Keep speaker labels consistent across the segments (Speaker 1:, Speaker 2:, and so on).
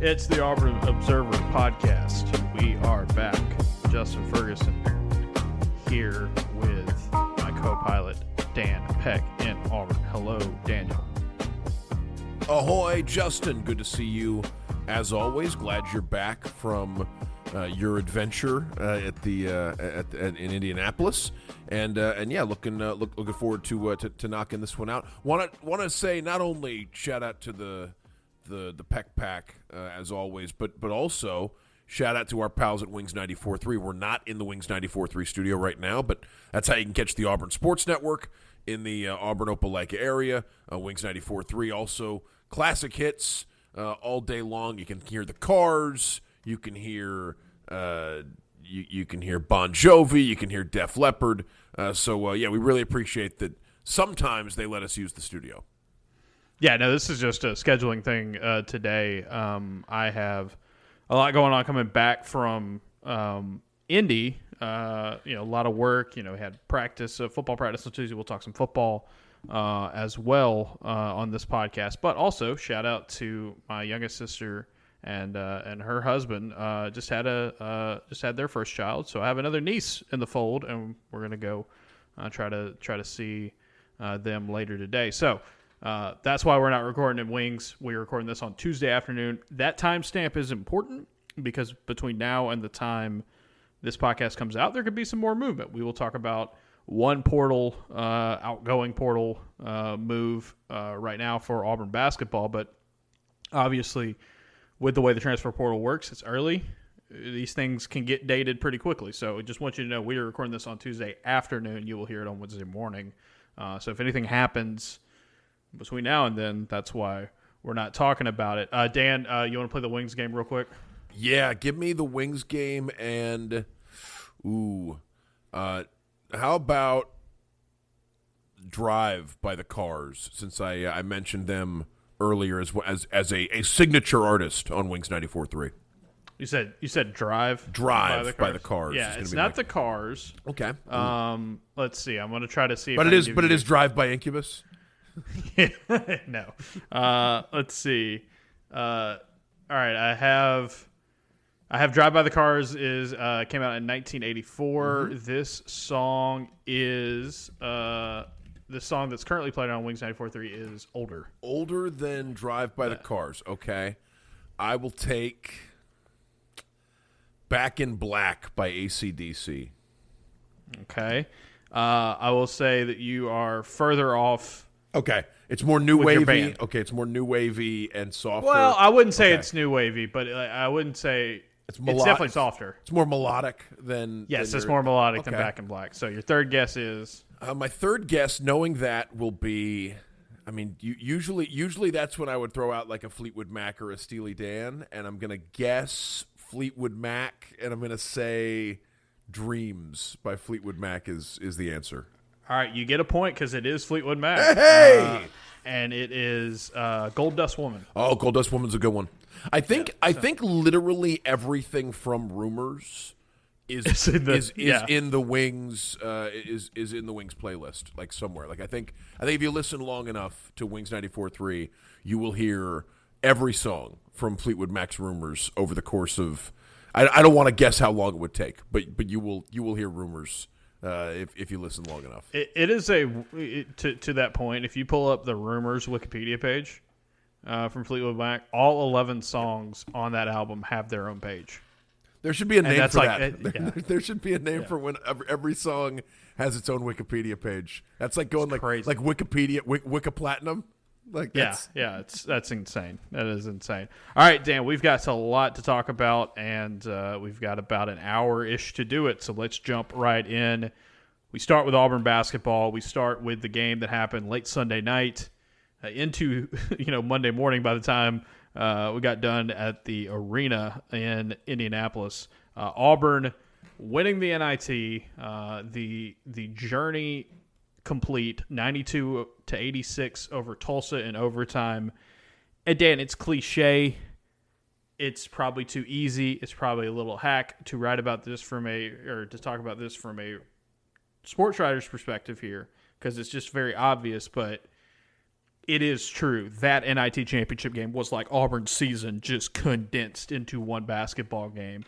Speaker 1: It's the Auburn Observer podcast. We are back. Justin Ferguson here with my co-pilot, Dan Peck in Auburn. Hello, Daniel.
Speaker 2: Ahoy, Justin. Good to see you. As always, glad you're back from your adventure in Indianapolis, and yeah, looking forward to knocking this one out. Want to say not only shout out to the Peck Pack as always, but also shout out to our pals at Wings 94.3. We're not in the Wings 94.3 studio right now, but that's how you can catch the Auburn Sports Network in the Auburn-Opelika area. Wings 94.3 also classic hits all day long. You can hear the Cars. You can hear you can hear Bon Jovi. You can hear Def Leppard. So yeah, we really appreciate that. Sometimes they let us use the studio.
Speaker 1: Yeah, no, this is just a scheduling thing today. I have a lot going on coming back from Indy. A lot of work. We had practice, football practice on Tuesday. We'll talk some football as well on this podcast. But also, shout out to my youngest sister and her husband. Just had their first child. So I have another niece in the fold, and we're gonna go try to see them later today. So. That's why we're not recording in Wings. We're recording this on Tuesday afternoon. That timestamp is important because between now and the time this podcast comes out, there could be some more movement. We will talk about one portal, outgoing portal move right now for Auburn basketball. But obviously, with the way the transfer portal works, it's early. These things can get dated pretty quickly. So I just want you to know we are recording this on Tuesday afternoon. You will hear it on Wednesday morning. So if anything happens between now and then, that's why we're not talking about it. Dan, you want to play the Wings game real quick?
Speaker 2: Yeah, give me the Wings game, and how about Drive by the Cars, since I mentioned them earlier as a signature artist on Wings 94.3.
Speaker 1: You said Drive
Speaker 2: by the Cars.
Speaker 1: Yeah, it's not the Cars.
Speaker 2: Okay.
Speaker 1: Let's see. I'm going to try to see.
Speaker 2: But it is Drive by Incubus.
Speaker 1: No. Let's see. All right, I have Drive by the Cars came out in 1984. Mm-hmm. This song that's currently played on Wings 94.3 is older
Speaker 2: than Drive by the Cars. Okay. I will take Back in Black by AC/DC.
Speaker 1: Okay. I will say that you are further off.
Speaker 2: Okay, it's more new wavy. Okay, it's more new wavy and softer.
Speaker 1: Well, I wouldn't say it's new wavy, but I wouldn't say it's definitely softer.
Speaker 2: It's more melodic than
Speaker 1: it's more melodic than Back in Black. So your third guess is
Speaker 2: my third guess, knowing that, will be. I mean, usually that's when I would throw out like a Fleetwood Mac or a Steely Dan, and I'm gonna guess Fleetwood Mac, and I'm gonna say Dreams by Fleetwood Mac is the answer.
Speaker 1: All right, you get a point because it is Fleetwood Mac.
Speaker 2: Hey!
Speaker 1: And it is Gold Dust Woman.
Speaker 2: Oh, Gold Dust Woman's a good one. I think literally everything from Rumors is in the Wings is in the Wings playlist, like somewhere. Like I think if you listen long enough to Wings 94.3, you will hear every song from Fleetwood Mac's Rumors over the course of. I don't want to guess how long it would take, but you will hear Rumors. If you listen long enough,
Speaker 1: it is to that point. If you pull up the Rumors Wikipedia page from Fleetwood Mac, all 11 songs on that album have their own page.
Speaker 2: There should be a name for that. There should be a name for when every song has its own Wikipedia page. That's like going crazy. Like Wikipedia, Wikiplatinum. Like that's
Speaker 1: insane. That is insane. All right, Dan, we've got a lot to talk about, and we've got about an hour-ish to do it, so let's jump right in. We start with Auburn basketball. We start with the game that happened late Sunday night into Monday morning by the time we got done at the arena in Indianapolis. Auburn winning the NIT, the journey complete, 92-86 over Tulsa in overtime. And Dan, it's cliche. It's probably too easy. It's probably a little hack to write about this to talk about this from a sports writer's perspective here, because it's just very obvious. But it is true that NIT championship game was like Auburn's season just condensed into one basketball game.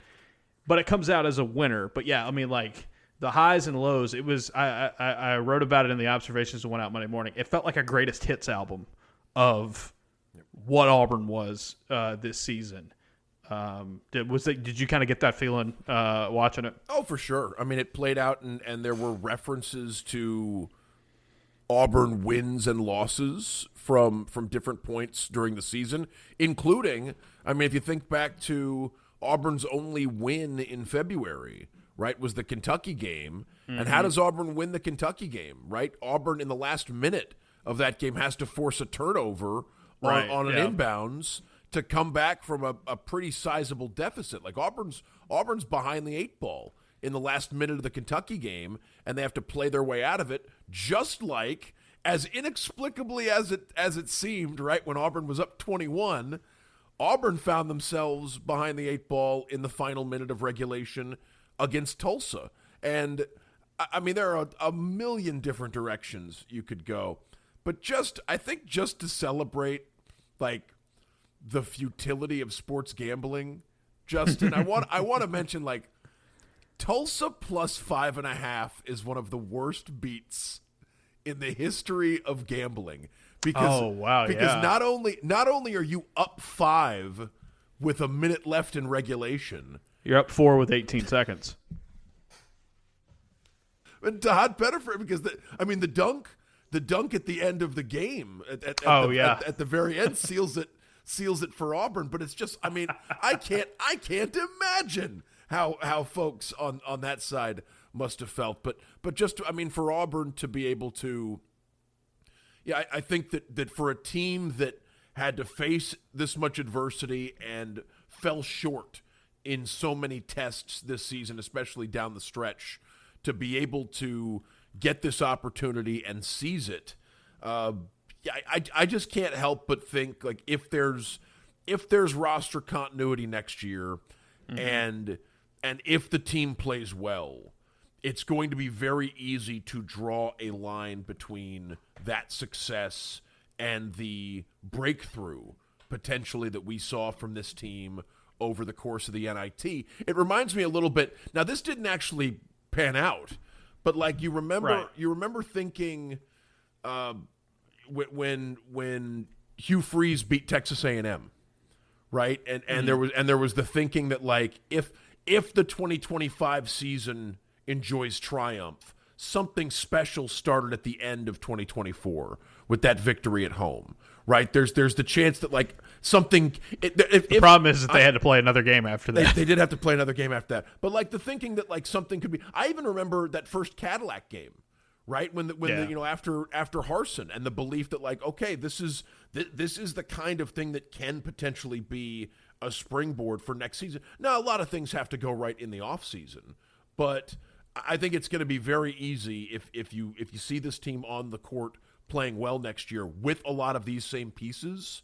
Speaker 1: But it comes out as a winner. But yeah, I mean, like the highs and lows, it was, I wrote about it in the observations that went out Monday morning. It felt like a greatest hits album of what Auburn was this season. Did you kind of get that feeling watching it?
Speaker 2: Oh, for sure. I mean, it played out, and there were references to Auburn wins and losses from different points during the season, including, I mean, if you think back to Auburn's only win in February, right, was the Kentucky game. Mm-hmm. And how does Auburn win the Kentucky game, right? Auburn, in the last minute of that game, has to force a turnover on an inbounds to come back from a pretty sizable deficit. Like Auburn's behind the eight ball in the last minute of the Kentucky game, and they have to play their way out of it, just like, as inexplicably as it seemed, right, when Auburn was up 21, Auburn found themselves behind the eight ball in the final minute of regulation against Tulsa. And, I mean, there are a million different directions you could go. But I think just to celebrate, like, the futility of sports gambling, Justin, I want to mention, like, Tulsa plus 5.5 is one of the worst beats in the history of gambling. Because not only are you up 5 with a minute left in regulation,
Speaker 1: you're up 4 with 18 seconds.
Speaker 2: And Todd Pettiford, because the dunk at the end of the game at the very end seals it for Auburn. But it's just, I mean, I can't imagine how folks on that side must have felt. But just, I mean, for Auburn to be able to, yeah, I think that for a team that had to face this much adversity and fell short in so many tests this season, especially down the stretch, to be able to get this opportunity and seize it, I just can't help but think, like, if there's roster continuity next year, mm-hmm. and if the team plays well, it's going to be very easy to draw a line between that success and the breakthrough potentially that we saw from this team over the course of the NIT. It reminds me a little bit. Now, this didn't actually pan out, but like you remember thinking when Hugh Freeze beat Texas A&M, right? And mm-hmm. there was the thinking that, like, if the 2025 season enjoys triumph, something special started at the end of 2024 with that victory at home, right? There's the chance that, like, something. The
Speaker 1: problem is that they had to play another game after that.
Speaker 2: They did have to play another game after that. But, like, the thinking that, like, something could be. I even remember that first Cadillac game, right? When after Harsin, and the belief that, like, okay, this is the kind of thing that can potentially be a springboard for next season. Now, a lot of things have to go right in the off season, but I think it's going to be very easy if you see this team on the court playing well next year with a lot of these same pieces.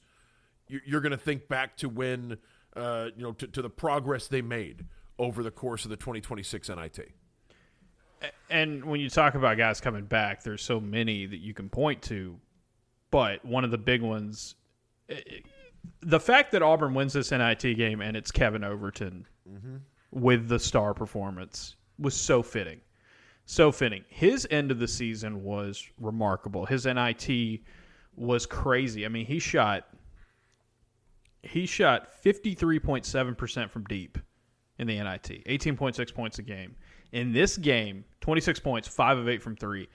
Speaker 2: You're going to think back to when to the progress they made over the course of the 2026 NIT.
Speaker 1: And when you talk about guys coming back, there's so many that you can point to, but one of the big ones, the fact that Auburn wins this NIT game and it's Kevin Overton mm-hmm. with the star performance was so fitting. So fitting. His end of the season was remarkable. His NIT was crazy. I mean, he shot 53.7% from deep in the NIT, 18.6 points a game. In this game, 26 points, 5 of 8 from 3.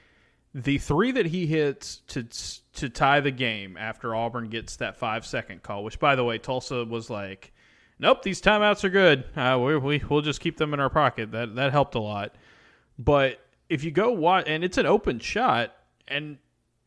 Speaker 1: The 3 that he hits to tie the game after Auburn gets that 5-second call, which, by the way, Tulsa was like, nope, these timeouts are good. We'll just keep them in our pocket. That helped a lot. But if you go watch, and it's an open shot, and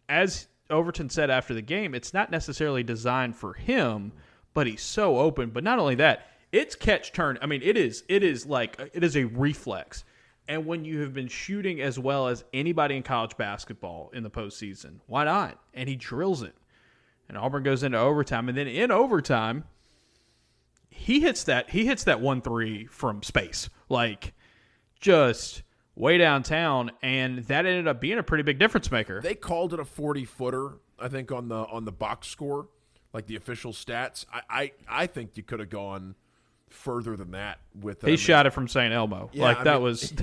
Speaker 1: as Overton said after the game, it's not necessarily designed for him, but he's so open. But not only that, it's catch turn. I mean, it is a reflex. And when you have been shooting as well as anybody in college basketball in the postseason, why not? And he drills it. And Auburn goes into overtime. And then in overtime, he hits that 1-3 from space. Like, just way downtown. And that ended up being a pretty big difference maker.
Speaker 2: They called it a 40-footer I think on the box score, like the official stats. I think you could have gone further than that with.
Speaker 1: He shot it from St. Elmo.
Speaker 2: Yeah,
Speaker 1: that was.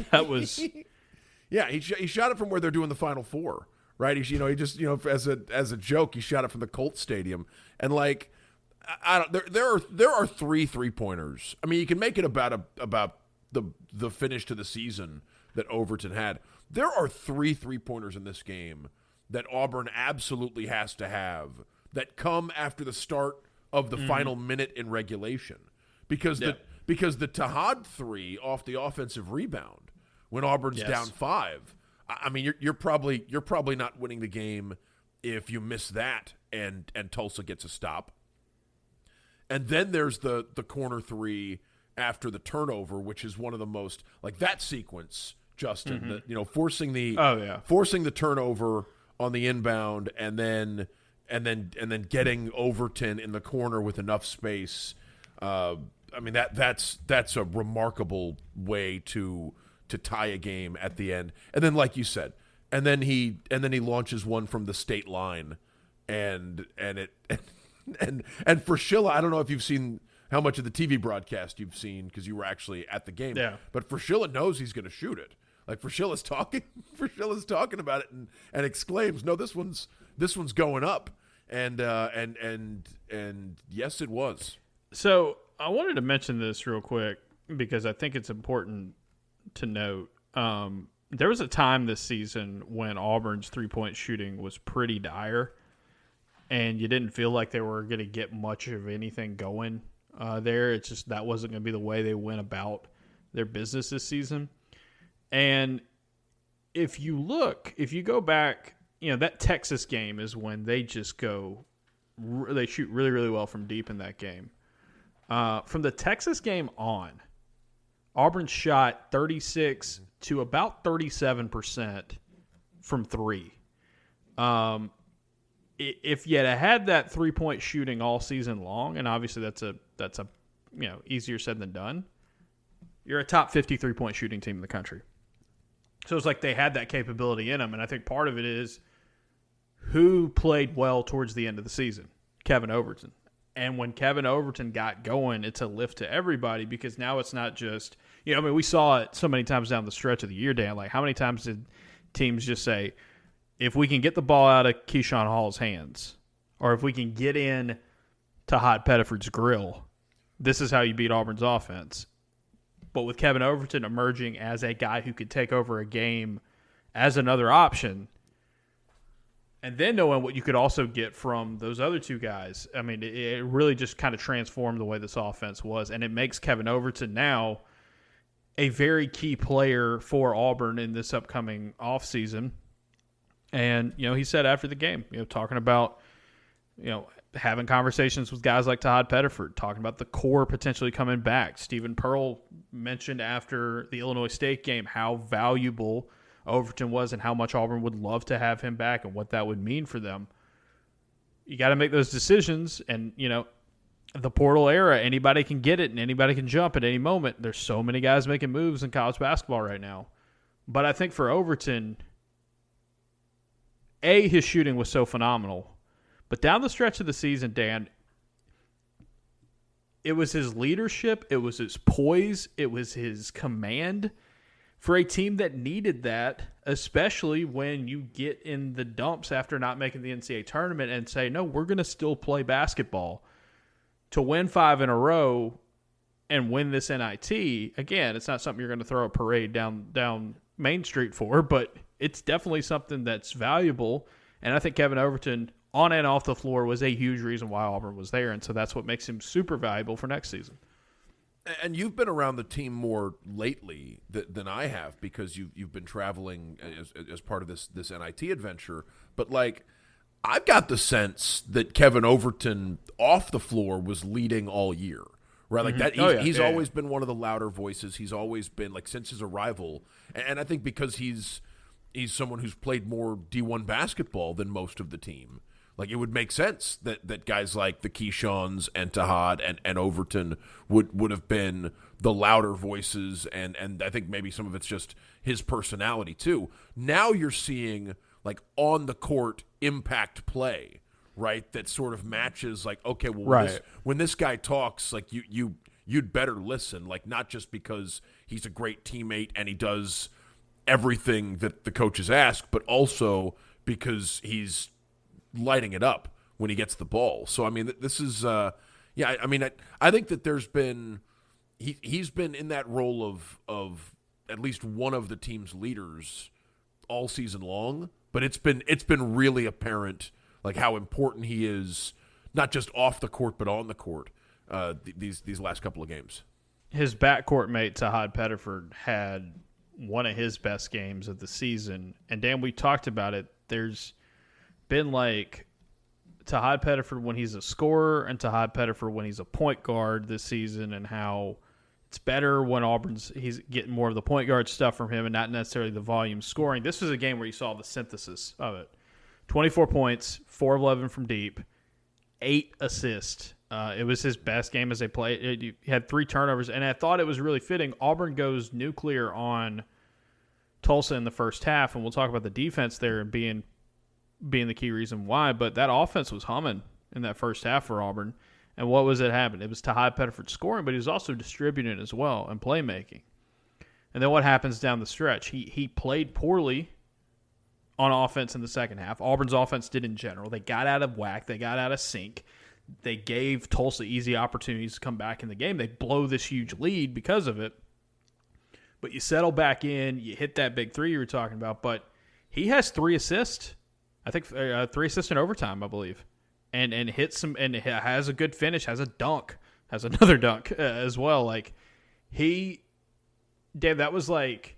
Speaker 2: Yeah, he shot it from where they're doing the Final Four, right? He just as a joke, he shot it from the Colts Stadium, and like I don't. There are 3-pointers. I mean, you can make it about the finish to the season that Overton had. There are 3-pointers in this game that Auburn absolutely has to have that come after the start of the final minute in regulation, because the Tahad 3 off the offensive rebound when Auburn's down 5. I mean, you're probably not winning the game if you miss that and Tulsa gets a stop. And then there's the corner 3 after the turnover, which is one of the most, like, that sequence, Justin, forcing the turnover on the inbound and then getting Overton in the corner with enough space. I mean, that's a remarkable way to tie a game at the end. And then, like you said, and then he launches one from the state line, and for Schilla, I don't know if you've seen how much of the TV broadcast you've seen because you were actually at the game. Yeah. But Fraschilla knows he's going to shoot it. Like Fraschilla's talking about it and exclaims, "No, this one's going up." And yes, it was.
Speaker 1: So I wanted to mention this real quick because I think it's important to note. There was a time this season when Auburn's 3-point shooting was pretty dire, and you didn't feel like they were going to get much of anything going there. It's just that wasn't going to be the way they went about their business this season. And if you go back, that Texas game is when they just they shoot really, really well from deep in that game. From the Texas game on, Auburn shot 36 to about 37% from 3. If you had that 3-point shooting all season long, and obviously that's a easier said than done, you're a top 50 3-point shooting team in the country. So it's like they had that capability in them, and I think part of it is who played well towards the end of the season? Kevin Overton. And when Kevin Overton got going, it's a lift to everybody because now it's not just, we saw it so many times down the stretch of the year, Dan. Like, how many times did teams just say, if we can get the ball out of Keyshawn Hall's hands, or if we can get in to Hot Pettiford's grill, this is how you beat Auburn's offense. But with Kevin Overton emerging as a guy who could take over a game as another option, and then knowing what you could also get from those other two guys, I mean, it really just kind of transformed the way this offense was, and it makes Kevin Overton now a very key player for Auburn in this upcoming offseason. And, he said after the game, talking about, having conversations with guys like Todd Pettiford, talking about the core potentially coming back. Stephen Pearl mentioned after the Illinois State game how valuable Overton was and how much Auburn would love to have him back and what that would mean for them. You got to make those decisions, and, the portal era, anybody can get it and anybody can jump at any moment. There's so many guys making moves in college basketball right now. But I think for Overton, his shooting was so phenomenal. But down the stretch of the season, Dan, it was his leadership, it was his poise, it was his command for a team that needed that, especially when you get in the dumps after not making the NCAA tournament and say, no, we're going to still play basketball. To win 5 in a row and win this NIT, again, it's not something you're going to throw a parade down Main Street for, but it's definitely something that's valuable. And I think Kevin Overton, on and off the floor, was a huge reason why Auburn was there, and so that's what makes him super valuable for next season.
Speaker 2: And you've been around the team more lately than I have because you've been traveling as part of this NIT adventure. But, like, I've got the sense that Kevin Overton off the floor was leading all year, right? Like that. He's always been one of the louder voices. He's always been, like, since his arrival. And I think because he's someone who's played more D1 basketball than most of the team. Like, it would make sense that guys like the Keyshawns and Tahad and Overton would have been the louder voices, and I think maybe some of it's just his personality too. Now you're seeing, like, on the court impact play, right? That sort of matches like, okay, well,
Speaker 1: Right.
Speaker 2: when this guy talks, like you'd better listen, like not just because he's a great teammate and he does everything that the coaches ask, but also because he's lighting it up when he gets the ball. So, I mean, this is, I think that there's been, he's been in that role of at least one of the team's leaders all season long, but it's been really apparent, like how important he is, not just off the court, but on the court, these last couple of games.
Speaker 1: His backcourt mate, Tahad Pettiford, had one of his best games of the season. And, Dan, we talked about it. There's been like Tahad Pettiford when he's a scorer and Tahad Pettiford when he's a point guard this season, and how it's better when he's getting more of the point guard stuff from him and not necessarily the volume scoring. This was a game where you saw the synthesis of it. 24 points, 4 of 11 from deep, 8 assists. It was his best game as they played. He had 3 turnovers, and I thought it was really fitting. Auburn goes nuclear on Tulsa in the first half, and we'll talk about the defense there and being the key reason why, but that offense was humming in that first half for Auburn. And what was it happening? It was Tahad Pettiford scoring, but he was also distributing as well and playmaking. And then what happens down the stretch? He played poorly on offense in the second half. Auburn's offense did in general. They got out of whack. They got out of sync. They gave Tulsa easy opportunities to come back in the game. They blow this huge lead because of it. But you settle back in. You hit that big 3 you were talking about. But he has 3 assists. I think 3 assists in overtime, I believe. And hits some, and has a good finish, has a dunk, has another dunk as well. Like, that was like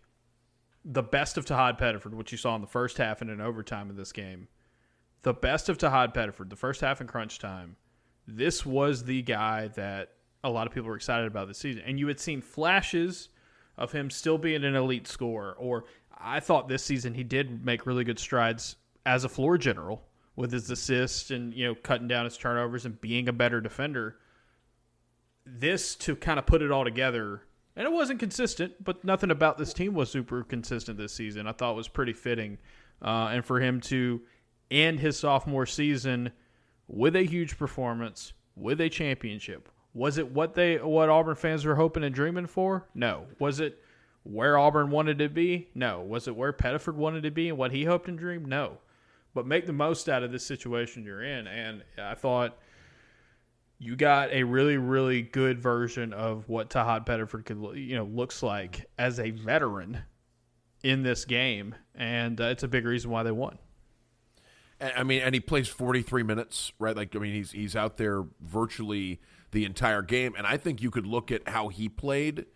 Speaker 1: the best of Tahad Pettiford, which you saw in the first half and in overtime of this game. The best of Tahad Pettiford, the first half in crunch time. This was the guy that a lot of people were excited about this season. And you had seen flashes of him still being an elite scorer. Or I thought this season he did make really good strides as a floor general with his assists and, cutting down his turnovers and being a better defender. This, to kind of put it all together, and it wasn't consistent, but nothing about this team was super consistent this season, I thought was pretty fitting. And for him to end his sophomore season with a huge performance, with a championship, was it what Auburn fans were hoping and dreaming for? No. Was it where Auburn wanted to be? No. Was it where Pettiford wanted to be and what he hoped and dreamed? No. But make the most out of this situation you're in. And I thought you got a really, really good version of what Tahad Pettiford looks like as a veteran in this game. And it's a big reason why they won.
Speaker 2: I mean, and he plays 43 minutes, right? Like, I mean, he's out there virtually the entire game. And I think you could look at how he played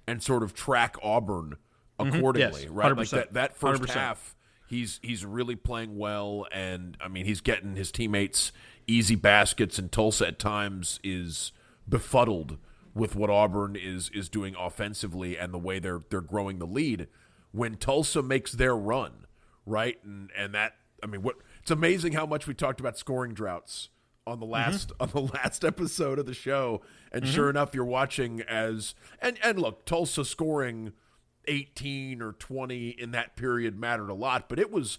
Speaker 2: and sort of track Auburn accordingly,
Speaker 1: Yes,
Speaker 2: right?
Speaker 1: 100%.
Speaker 2: Like that first
Speaker 1: 100%.
Speaker 2: half, he's really playing well. And, I mean, he's getting his teammates easy baskets, and Tulsa at times is befuddled with what Auburn is doing offensively and the way they're growing the lead. When Tulsa makes their run, right? And that, I mean, it's amazing how much we talked about scoring droughts on the last episode of the show, and sure enough, you're watching and look, Tulsa scoring 18 or 20 in that period mattered a lot, but it was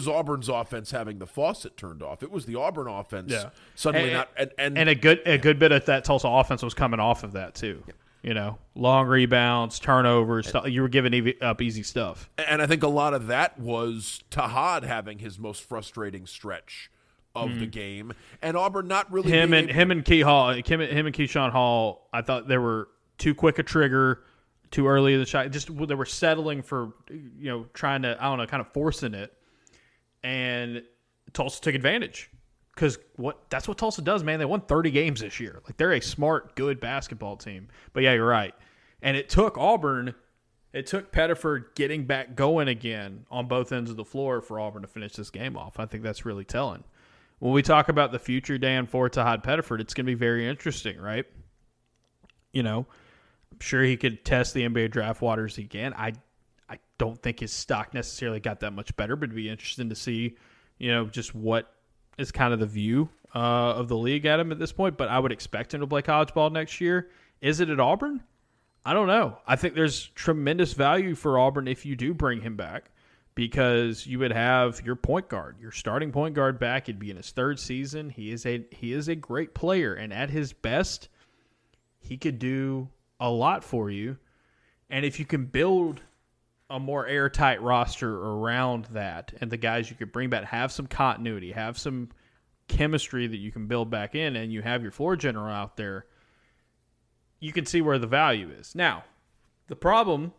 Speaker 2: Auburn's offense having the faucet turned off. It was the Auburn offense suddenly and
Speaker 1: a good bit of that Tulsa offense was coming off of that too. Yeah. Long rebounds, turnovers, you were giving up easy stuff.
Speaker 2: And I think a lot of that was Tahad having his most frustrating stretch of the game, and Auburn not really
Speaker 1: him and Keyshawn Hall. I thought they were too quick a trigger, too early in the shot. Just they were settling for trying to kind of forcing it, and Tulsa took advantage. Because that's what Tulsa does, man. They won 30 games this year. Like, they're a smart, good basketball team. But, yeah, you're right. And it took Pettiford getting back going again on both ends of the floor for Auburn to finish this game off. I think that's really telling. When we talk about the future, Dan, for Tahad Pettiford, it's going to be very interesting, right? I'm sure he could test the NBA draft waters again. I don't think his stock necessarily got that much better, but it'd be interesting to see, just what is kind of the view of the league at him at this point, but I would expect him to play college ball next year. Is it at Auburn? I don't know. I think there's tremendous value for Auburn if you do bring him back, because you would have your point guard, your starting point guard back. He'd be in his third season. He is a great player, and at his best, he could do a lot for you. And if you can build a more airtight roster around that, and the guys you could bring back have some continuity, have some chemistry that you can build back in, and you have your floor general out there, you can see where the value is. Now, the problem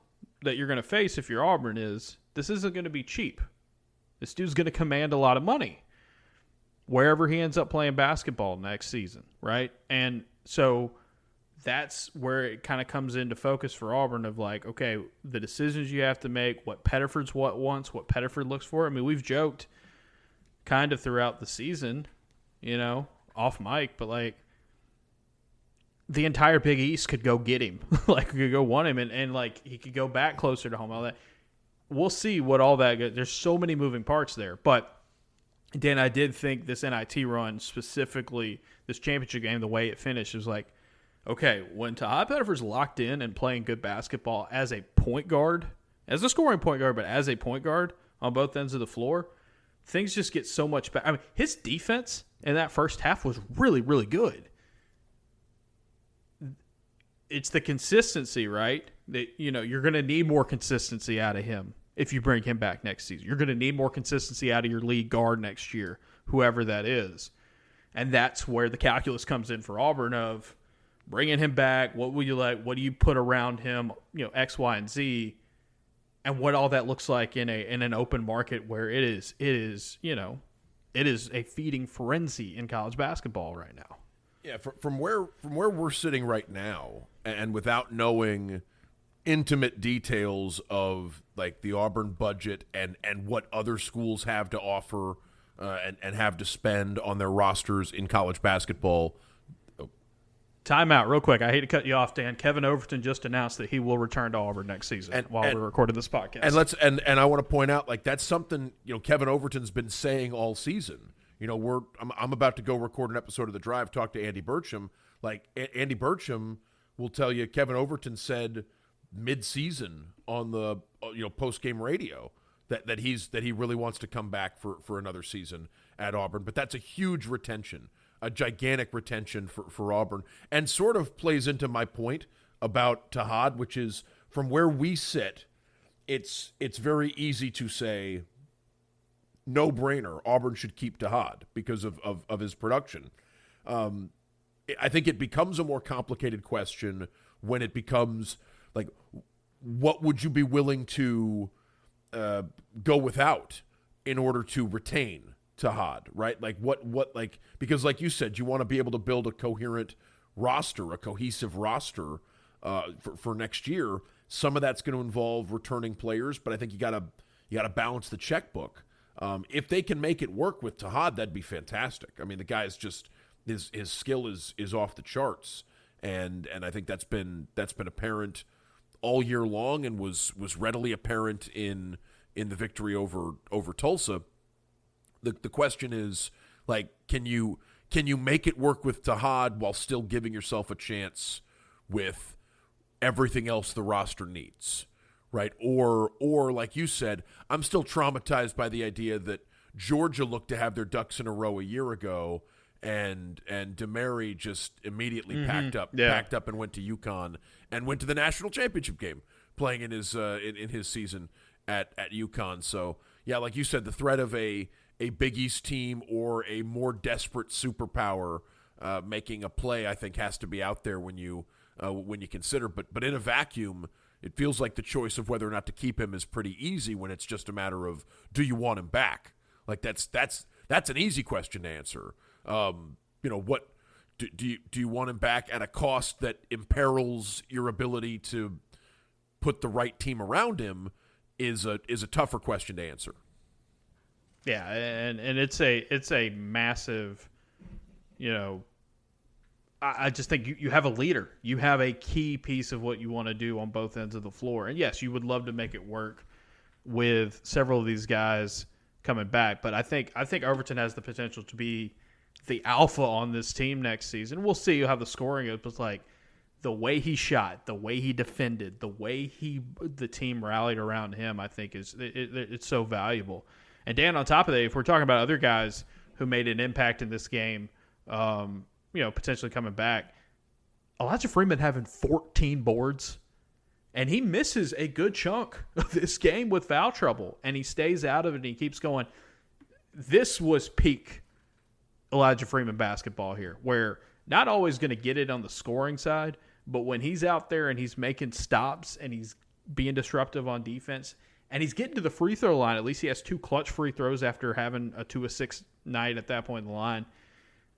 Speaker 1: that you're going to face if you're Auburn is this isn't going to be cheap. This dude's going to command a lot of money wherever he ends up playing basketball next season, right? And so that's where it kind of comes into focus for Auburn of like, okay, the decisions you have to make, what Pettiford's wants, what Pettiford looks for. I mean, we've joked kind of throughout the season, off mic, but like the entire Big East could go get him. Like, could go want him, and like he could go back closer to home, all that. We'll see what all that – there's so many moving parts there. But, Dan, I did think this NIT run, specifically this championship game, the way it finished, was like, okay, when Tahad Pettiford's locked in and playing good basketball as a point guard, as a scoring point guard, but as a point guard on both ends of the floor, things just get so much better. I mean, his defense in that first half was really, really good. It's the consistency, right? That you're going to need more consistency out of him. If you bring him back next season, you're going to need more consistency out of your lead guard next year, whoever that is. And that's where the calculus comes in for Auburn of bringing him back. What will you like? What do you put around him? X, Y, and Z, and what all that looks like in an open market where it is a feeding frenzy in college basketball right now.
Speaker 2: Yeah, from where we're sitting right now, and without knowing intimate details of like the Auburn budget and what other schools have to offer and have to spend on their rosters in college basketball.
Speaker 1: Timeout real quick. I hate to cut you off, Dan. Kevin Overton just announced that he will return to Auburn next season while we're recording this podcast.
Speaker 2: And I want to point out, like, that's something Kevin Overton's been saying all season. I'm about to go record an episode of The Drive, talk to Andy Burcham. Like, Andy Burcham will tell you Kevin Overton said mid-season on the post-game radio that he really wants to come back for another season at Auburn. But that's a huge retention, a gigantic retention for Auburn, and sort of plays into my point about Tahad, which is from where we sit, it's very easy to say no-brainer, Auburn should keep Tahad because of his production. I think it becomes a more complicated question when it becomes like, what would you be willing to go without in order to retain Tahad, right? Like because like you said, you want to be able to build a coherent roster, a cohesive roster for next year. Some of that's going to involve returning players, but I think you got to balance the checkbook. If they can make it work with Tahad, that'd be fantastic. I mean, the guy is just his skill is off the charts, and I think that's been apparent all year long, and was readily apparent in the victory over Tulsa. The question is, like, can you make it work with Tahad while still giving yourself a chance with everything else the roster needs, right? Or like you said, I'm still traumatized by the idea that Georgia looked to have their ducks in a row a year ago, and DeMary just immediately packed up and went to UConn and went to the national championship game, playing in his in his season at UConn. So yeah, like you said, the threat of a Big East team or a more desperate superpower making a play, I think, has to be out there when you consider. But in a vacuum, it feels like the choice of whether or not to keep him is pretty easy when it's just a matter of, do you want him back? Like that's an easy question to answer. What do you want him back at a cost that imperils your ability to put the right team around him is a tougher question to answer.
Speaker 1: Yeah, and it's a massive, I just think you have a leader. You have a key piece of what you want to do on both ends of the floor. And yes, you would love to make it work with several of these guys coming back, but I think Overton has the potential to be the alpha on this team next season. We'll see how the scoring is, but like the way he shot, the way he defended, the way the team rallied around him, I think it's so valuable. And Dan, on top of that, if we're talking about other guys who made an impact in this game, potentially coming back, Elijah Freeman having 14 boards, and he misses a good chunk of this game with foul trouble, and he stays out of it and he keeps going. This was peak Elijah Freeman basketball here, where not always going to get it on the scoring side, but when he's out there and he's making stops and he's being disruptive on defense and he's getting to the free throw line, at least he has 2 clutch free throws after having a 2-of-6 night at that point in the line.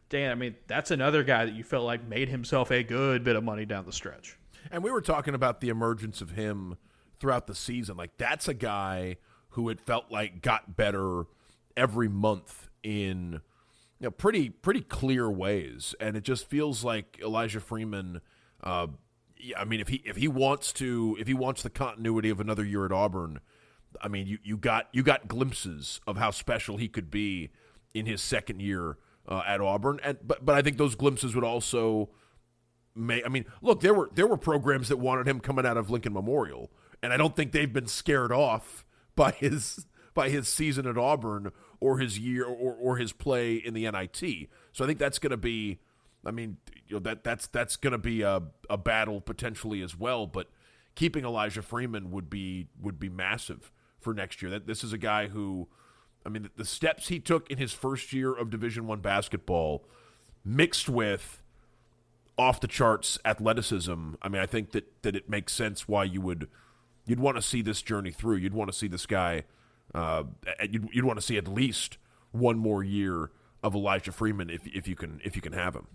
Speaker 1: Dan, I mean, that's another guy that you felt like made himself a good bit of money down the stretch.
Speaker 2: And we were talking about the emergence of him throughout the season. Like, that's a guy who it felt like got better every month in pretty clear ways. And it just feels like Elijah Freeman, if he wants the continuity of another year at Auburn, I mean, you got glimpses of how special he could be in his second year at Auburn. But I think those glimpses would also look, there were programs that wanted him coming out of Lincoln Memorial, and I don't think they've been scared off by his season at Auburn or his year or his play in the NIT. So I think that's going to be, that's going to be a battle potentially as well. But keeping Elijah Freeman would be massive for next year. This is a guy who, the steps he took in his first year of Division I basketball, mixed with off the charts athleticism. I think that it makes sense why you'd want to see this journey through. You'd want to see this guy. You'd want to see at least one more year of Elijah Freeman if you can have him.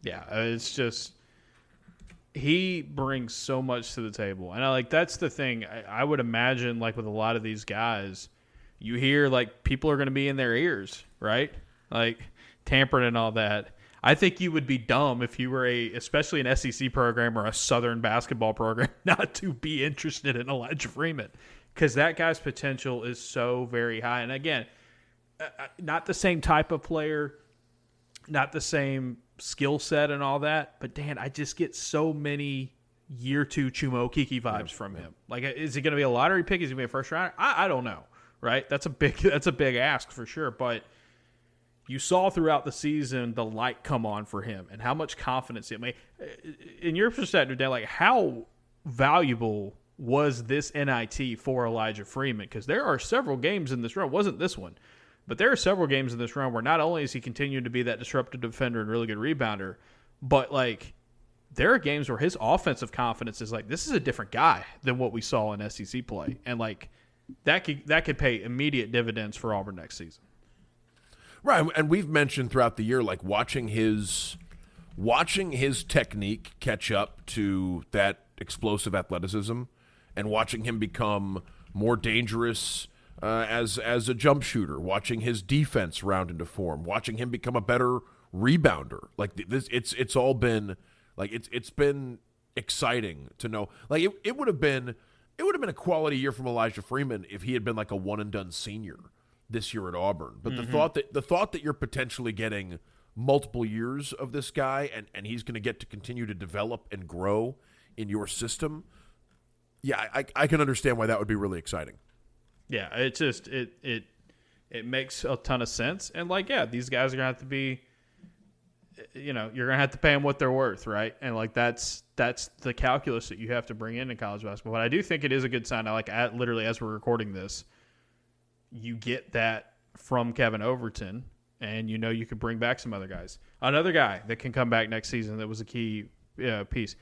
Speaker 1: Yeah, it's just he brings so much to the table, and that's the thing. I would imagine, like with a lot of these guys, you hear like people are going to be in their ears, right? Like tampering and all that. I think you would be dumb if you were especially an SEC program or a Southern basketball program, not to be interested in Elijah Freeman, because that guy's potential is so very high. And again, not the same type of player, not the same skill set and all that, but Dan, I just get so many year 2 Chumo Kiki vibes from him. Like, is he going to be a lottery pick? Is he going to be a first rounder? I don't know, right? That's a big ask for sure, but you saw throughout the season the light come on for him and how much confidence it made. In your perspective, Dan, like how valuable was this NIT for Elijah Freeman? Because there are several games in this run. It wasn't this one, but there are several games in this run where not only is he continuing to be that disruptive defender and really good rebounder, but like there are games where his offensive confidence is like, this is a different guy than what we saw in SEC play. And like that could pay immediate dividends for Auburn next season.
Speaker 2: Right, and we've mentioned throughout the year, like watching his technique catch up to that explosive athleticism, and watching him become more dangerous as a jump shooter, watching his defense round into form, watching him become a better rebounder. Like this, it's all been like it's been exciting to know. Like it would have been a quality year from Elijah Freeman if he had been like a one and done senior this year at Auburn. But the thought that you're potentially getting multiple years of this guy and he's going to get to continue to develop and grow in your system, yeah, I can understand why that would be really exciting.
Speaker 1: Yeah, it just it makes a ton of sense. And like, yeah, these guys are going to have to be, you're going to have to pay them what they're worth, right? And like that's the calculus that you have to bring in college basketball. But I do think it is a good sign. Literally as we're recording this, you get that from Kevin Overton, and you could bring back some other guys. Another guy that can come back next season that was a key piece.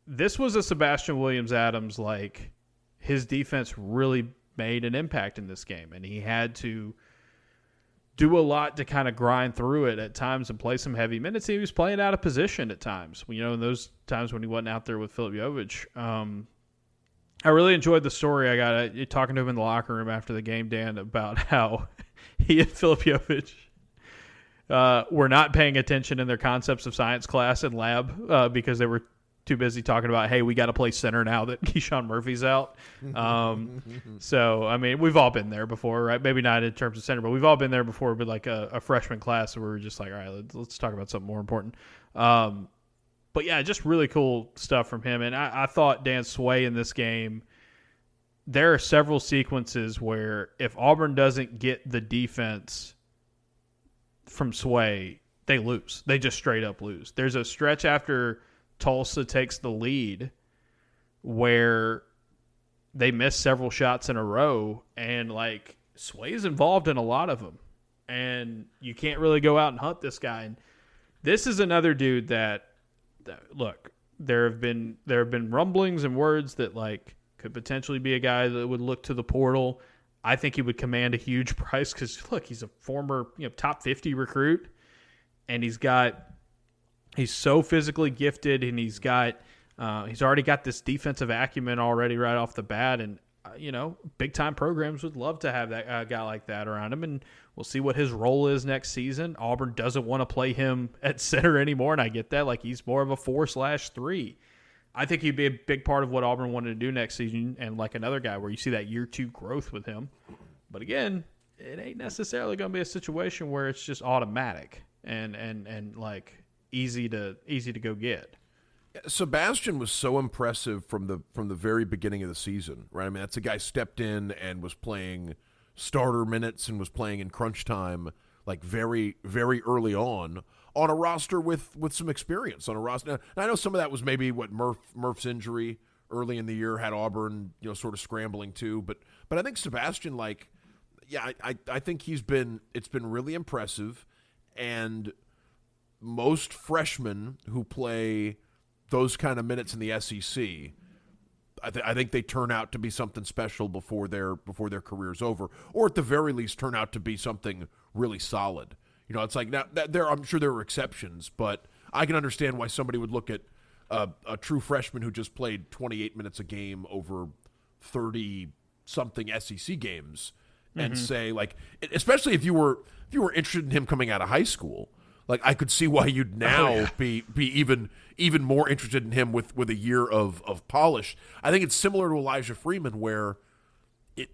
Speaker 1: This was a Sebastian Williams-Adams, like his defense really made an impact in this game, and he had to do a lot to kind of grind through it at times and play some heavy minutes. He was playing out of position at times, in those times when he wasn't out there with Filip Jović. I really enjoyed the story. I got talking to him in the locker room after the game, Dan, about how he and Filip Jović were not paying attention in their concepts of science class and lab because they were too busy talking about, hey, we got to play center now that Keyshawn Murphy's out. So, we've all been there before, right? Maybe not in terms of center, but we've all been there before with like a freshman class where we were just like, all right, let's talk about something more important. But yeah, just really cool stuff from him. And I thought Dan Sway in this game, there are several sequences where if Auburn doesn't get the defense from Sway, they lose. They just straight up lose. There's a stretch after Tulsa takes the lead where they miss several shots in a row, and like Sway's involved in a lot of them. And you can't really go out and hunt this guy. And this is another dude that look, there have been rumblings and words that like could potentially be a guy that would look to the portal. I think he would command a huge price because look, he's a former top 50 recruit, and he's so physically gifted, and he's already got this defensive acumen already right off the bat, and big time programs would love to have that guy like that around him, and we'll see what his role is next season. Auburn doesn't want to play him at center anymore, and I get that. Like, he's more of a 4/3. I think he'd be a big part of what Auburn wanted to do next season, and like another guy where you see that year 2 growth with him. But again, it ain't necessarily going to be a situation where it's just automatic and like easy to go get.
Speaker 2: Sebastian was so impressive from the very beginning of the season, right? I mean, that's a guy stepped in and was playing starter minutes and was playing in crunch time, like very, very early on a roster with some experience on a roster. Now, I know some of that was maybe what Murph's injury early in the year had Auburn, sort of scrambling too. But I think Sebastian, like, yeah, I think it's been really impressive, and most freshmen who play those kind of minutes in the SEC, I think they turn out to be something special before their career's over, or at the very least turn out to be something really solid. It's like now I'm sure there are exceptions, but I can understand why somebody would look at a true freshman who just played 28 minutes a game over 30-something SEC games and say, like, especially if you were interested in him coming out of high school. Like, I could see why you'd now be even more interested in him with a year of polish. I think it's similar to Elijah Freeman, where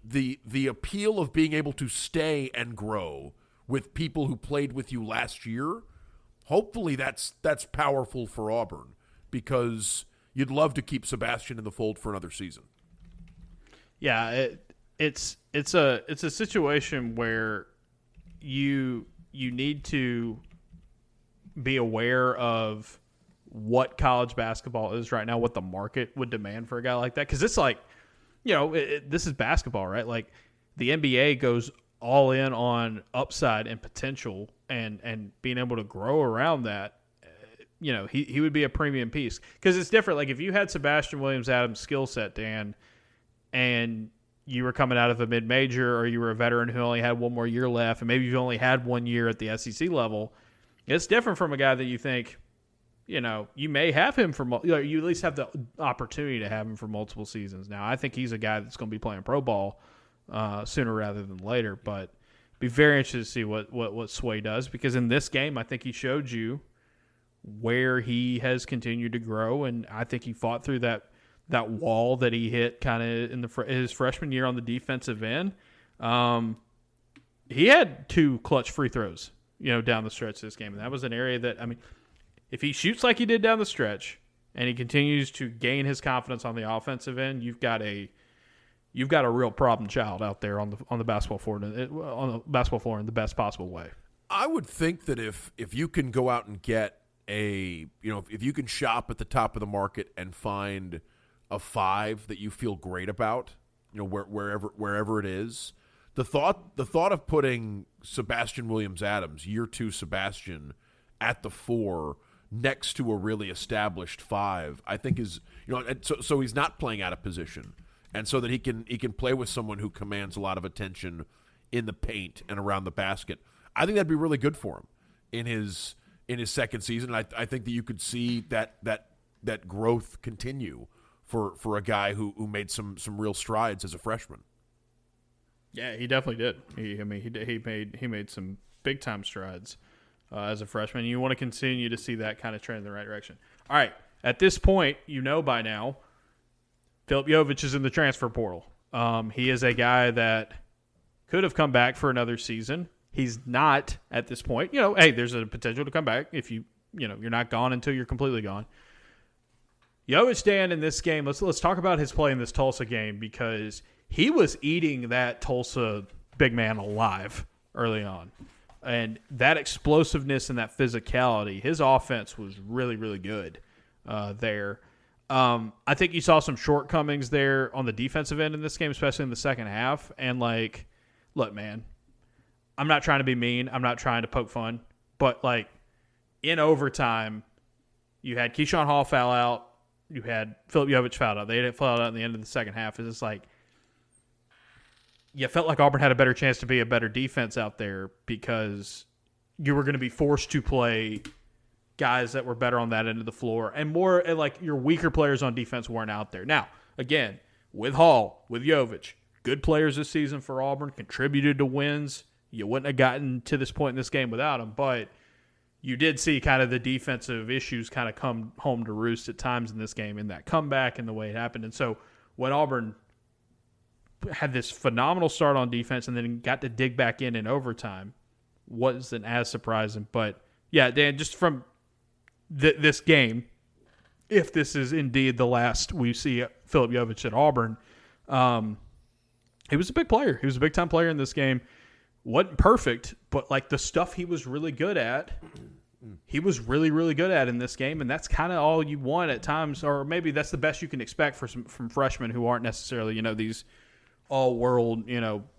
Speaker 2: the appeal of being able to stay and grow with people who played with you last year, hopefully that's powerful for Auburn, because you'd love to keep Sebastian in the fold for another season.
Speaker 1: Yeah, it's a situation where you need to be aware of what college basketball is right now, what the market would demand for a guy like that. Because it's like, this is basketball, right? Like, the NBA goes all in on upside and potential and being able to grow around that. He would be a premium piece. Because it's different. Like, if you had Sebastian Williams-Adams' skill set, Dan, and you were coming out of a mid-major, or you were a veteran who only had one more year left, and maybe you only had 1 year at the SEC level, it's different from a guy that you think, you may have him for, you at least have the opportunity to have him for multiple seasons. Now, I think he's a guy that's going to be playing pro ball sooner rather than later, but be very interested to see what Sway does, because in this game, I think he showed you where he has continued to grow, and I think he fought through that wall that he hit kind of in his freshman year on the defensive end. He had 2 clutch free throws, down the stretch of this game. And that was an area that, I mean, if he shoots like he did down the stretch and he continues to gain his confidence on the offensive end, you've got a real problem child out there on the basketball floor, in the best possible way.
Speaker 2: I would think that if you can go out and get if you can shop at the top of the market and find a 5 that you feel great about, wherever it is, the thought of putting Sebastian Williams-Adams, year 2 Sebastian, at the 4 next to a really established 5, I think is, so he's not playing out of position, and so that he can play with someone who commands a lot of attention in the paint and around the basket. I think that'd be really good for him in his second season. And I think that you could see that growth continue for a guy who made some real strides as a freshman.
Speaker 1: Yeah, he definitely did. He made some big time strides as a freshman. You want to continue to see that kind of trend in the right direction. All right, at this point, by now, Filip Jović is in the transfer portal. He is a guy that could have come back for another season. He's not at this point. Hey, there's a potential to come back if you're not gone until you're completely gone. Jović, Dan, in this game, let's talk about his play in this Tulsa game, because he was eating that Tulsa big man alive early on. And that explosiveness and that physicality, his offense was really, really good there. I think you saw some shortcomings there on the defensive end in this game, especially in the second half. And, like, look, man, I'm not trying to be mean. I'm not trying to poke fun. But, like, in overtime, you had Keyshawn Hall foul out. You had Filip Jović fouled out. They didn't foul out in the end of the second half. It's just like, you felt like Auburn had a better chance to be a better defense out there because you were going to be forced to play guys that were better on that end of the floor, and more like your weaker players on defense weren't out there. Now, again, with Hall, with Jović, good players this season for Auburn, contributed to wins. You wouldn't have gotten to this point in this game without them, but you did see kind of the defensive issues kind of come home to roost at times in this game, in that comeback and the way it happened. And so when Auburn had this phenomenal start on defense and then got to dig back in overtime, wasn't as surprising. But, yeah, Dan, just from this game, if this is indeed the last we see Filip Jović at Auburn, he was a big player. He was a big-time player in this game. Wasn't perfect, but, like, the stuff he was really good at, he was really, really good at in this game, and that's kind of all you want at times, or maybe that's the best you can expect from freshmen who aren't necessarily, these all-world,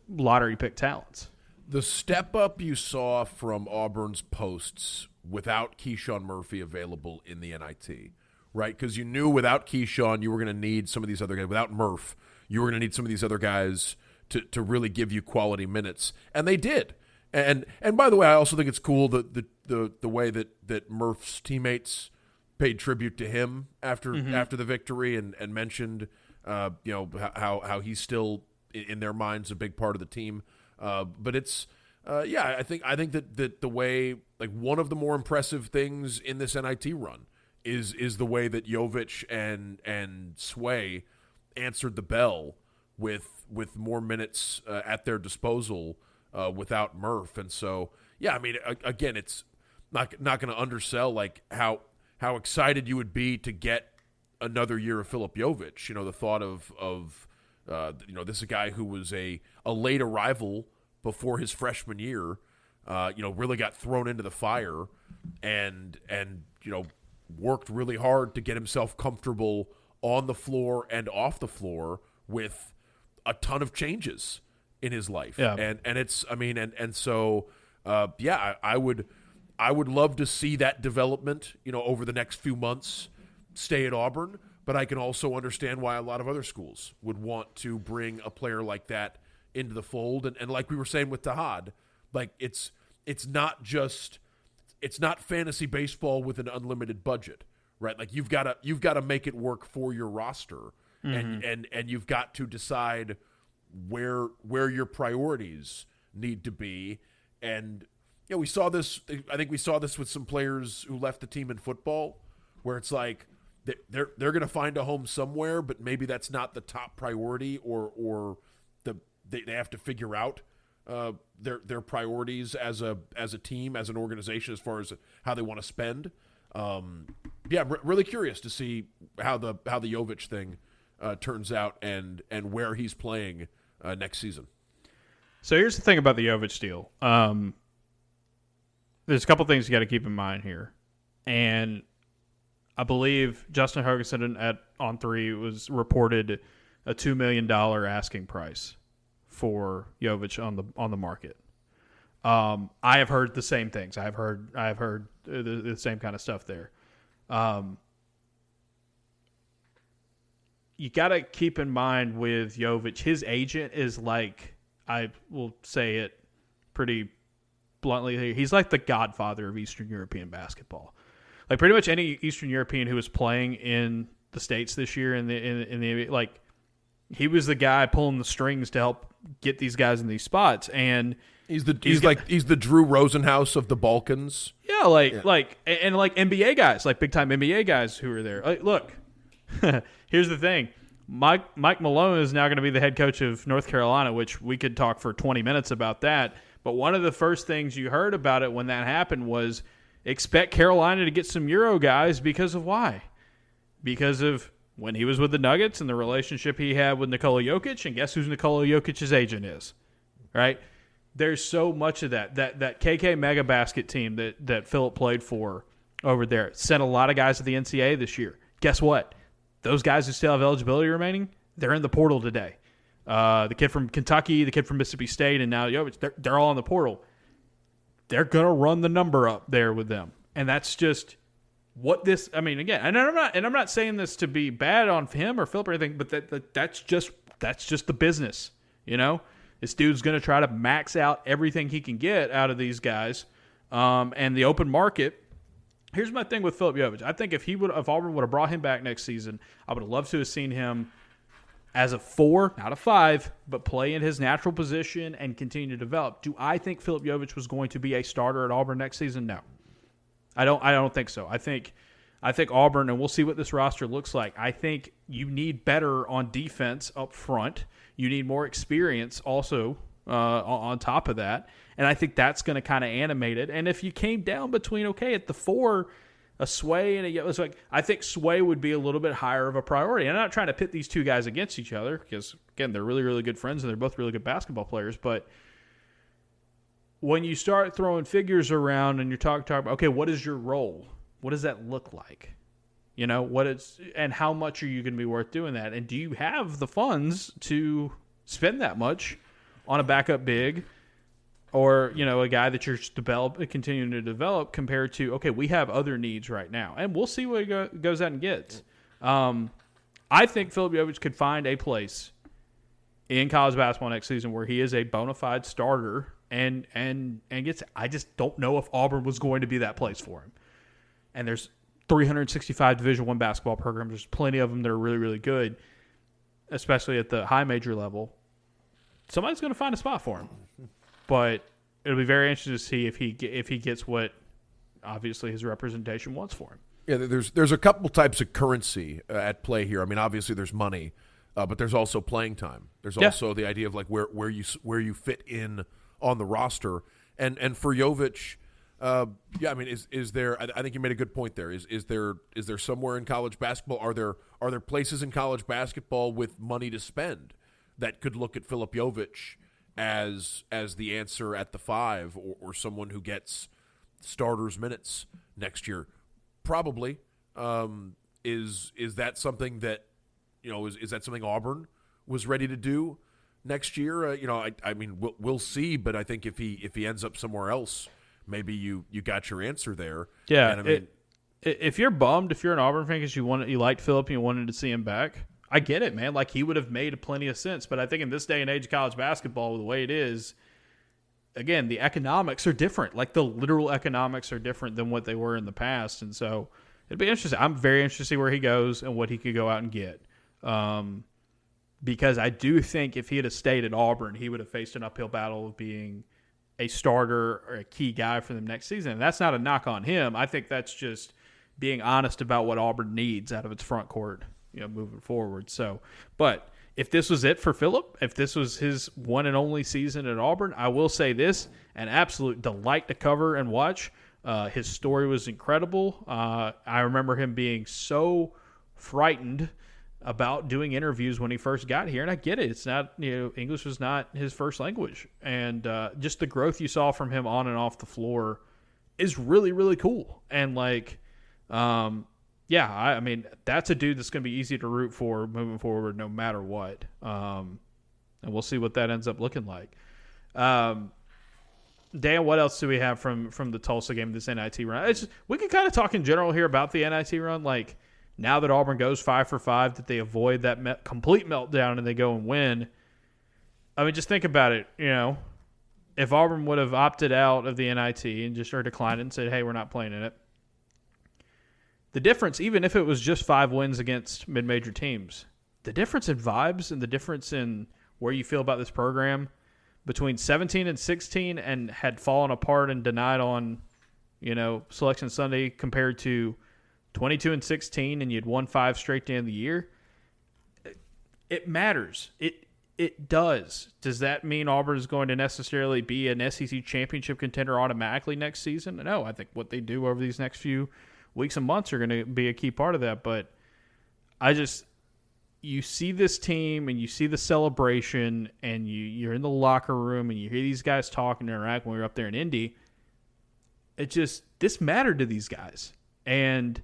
Speaker 1: lottery pick talents.
Speaker 2: The step up you saw from Auburn's posts without Keyshawn Murphy available in the NIT, right? Because you knew without Keyshawn you were going to need some of these other guys. Without Murph, you were going to need some of these other guys to really give you quality minutes, and they did. And by the way, I also think it's cool the way that Murph's teammates paid tribute to him after the victory and mentioned how he's still in their minds a big part of the team. But it's I think that the way, like, one of the more impressive things in this NIT run is the way that Jović and Sway answered the bell with more minutes at their disposal without Murph. And so, yeah, I mean, again, it's not going to undersell, like, how excited you would be to get another year of Filip Jović. The thought of this is a guy who was a late arrival before his freshman year, really got thrown into the fire and worked really hard to get himself comfortable on the floor and off the floor with a ton of changes in his life. Yeah. And it's, I mean, and so, I would love to see that development, over the next few months stay at Auburn, but I can also understand why a lot of other schools would want to bring a player like that into the fold. And like we were saying with Tahad, like, it's not fantasy baseball with an unlimited budget, right? Like, you've got to make it work for your roster. And you've got to decide where your priorities need to be. And we saw this. I think we saw this with some players who left the team in football, where it's like they're going to find a home somewhere, but maybe that's not the top priority, or they have to figure out their priorities as a team, as an organization, as far as how they want to spend. Really curious to see how the Jović thing turns out and where he's playing next season.
Speaker 1: So here's the thing about the Jović deal. There's a couple things you got to keep in mind here. And I believe Justin Hoganson on 3 was reported a $2 million asking price for Jović on the market. I have heard the same things. I have heard the same kind of stuff there. You got to keep in mind with Jović, his agent is like, I will say it pretty bluntly, he's like the godfather of Eastern European basketball. Like, pretty much any Eastern European who was playing in the States this year in the like, he was the guy pulling the strings to help get these guys in these spots. And
Speaker 2: he's the Drew Rosenhaus of the Balkans.
Speaker 1: Yeah, like NBA guys, like big time NBA guys who are there. Like, look, here's the thing. Mike Malone is now going to be the head coach of North Carolina, which we could talk for 20 minutes about that. But one of the first things you heard about it when that happened was expect Carolina to get some Euro guys because of why? because of when he was with the Nuggets and the relationship he had with Nikola Jokic, and guess who Nikola Jokic's agent is, right? There's so much of that KK Mega Basket team that Philip played for over there sent a lot of guys to the NCAA this year. Guess what? Those guys who still have eligibility remaining, they're in the portal today. The kid from Kentucky, the kid from Mississippi State, and now Jovic, they're all in the portal. They're going to run the number up there with them. And that's just what this, I mean, again, and I'm not saying this to be bad on him or Philip or anything, but that's just the business, you know? This dude's going to try to max out everything he can get out of these guys. And the open market, here's my thing with Filip Jović. I think if Auburn would have brought him back next season, I would have loved to have seen him as a 4, not a 5, but play in his natural position and continue to develop. Do I think Filip Jović was going to be a starter at Auburn next season? No. I don't think so. I think Auburn, and we'll see what this roster looks like. I think you need better on defense up front. You need more experience also on top of that. And I think that's going to kind of animate it. And if you came down between, at the 4, a Sway and it's like, I think Sway would be a little bit higher of a priority. And I'm not trying to pit these two guys against each other because, again, they're really, really good friends and they're both really good basketball players. But when you start throwing figures around and you're talking about, okay, what is your role? What does that look like? You know, and how much are you going to be worth doing that? And do you have the funds to spend that much on a backup big or, a guy that you're continuing to develop compared to, okay, we have other needs right now. And we'll see what he goes out and gets. I think Filip Jović could find a place in college basketball next season where he is a bona fide starter and gets. I just don't know if Auburn was going to be that place for him. And there's 365 Division I basketball programs. There's plenty of them that are really, really good, especially at the high major level. Somebody's going to find a spot for him. But it'll be very interesting to see if he gets what obviously his representation wants for him.
Speaker 2: Yeah, there's a couple types of currency at play here. I mean, obviously there's money, but there's also playing time. There's also the idea of like where you fit in on the roster. And for Jović, I mean, is there? I think you made a good point there. Is there somewhere in college basketball? Are there places in college basketball with money to spend that could look at Filip Jović as the answer at the 5 or someone who gets starters minutes next year? Probably. Is that something that is that something Auburn was ready to do next year? I mean we'll see, but I think if he ends up somewhere else, maybe you got your answer there.
Speaker 1: Yeah.
Speaker 2: And I mean,
Speaker 1: if you're bummed, if you're an Auburn fan because you liked Filip and you wanted to see him back, I get it, man. Like, he would have made plenty of sense. But I think in this day and age of college basketball, the way it is, again, the economics are different. Like, the literal economics are different than what they were in the past. And so it'd be interesting. I'm very interested to see where he goes and what he could go out and get. Because I do think if he had stayed at Auburn, he would have faced an uphill battle of being a starter or a key guy for them next season. And that's not a knock on him. I think that's just being honest about what Auburn needs out of its front court, moving forward. So, but if this was it for Filip, if this was his one and only season at Auburn, I will say this, an absolute delight to cover and watch. His story was incredible. I remember him being so frightened about doing interviews when he first got here, and I get it. It's not, English was not his first language. And just the growth you saw from him on and off the floor is really, really cool. And I mean, that's a dude that's going to be easy to root for moving forward no matter what. And we'll see what that ends up looking like. Dan, what else do we have from the Tulsa game, this NIT run? We can kind of talk in general here about the NIT run. Like, now that Auburn goes 5 for 5, that they avoid that complete meltdown and they go and win. I mean, just think about it. If Auburn would have opted out of the NIT and just declined it and said, hey, we're not playing in it, the difference, even if it was just 5 wins against mid-major teams, the difference in vibes and the difference in where you feel about this program between 17 and 16 and had fallen apart and denied on, Selection Sunday compared to 22 and 16 and you'd won 5 straight to end the year, it matters. It does. Does that mean Auburn is going to necessarily be an SEC championship contender automatically next season? No, I think what they do over these next few weeks and months are going to be a key part of that. But you see this team and you see the celebration and you're in the locker room and you hear these guys talk and interact when we were up there in Indy. This mattered to these guys. And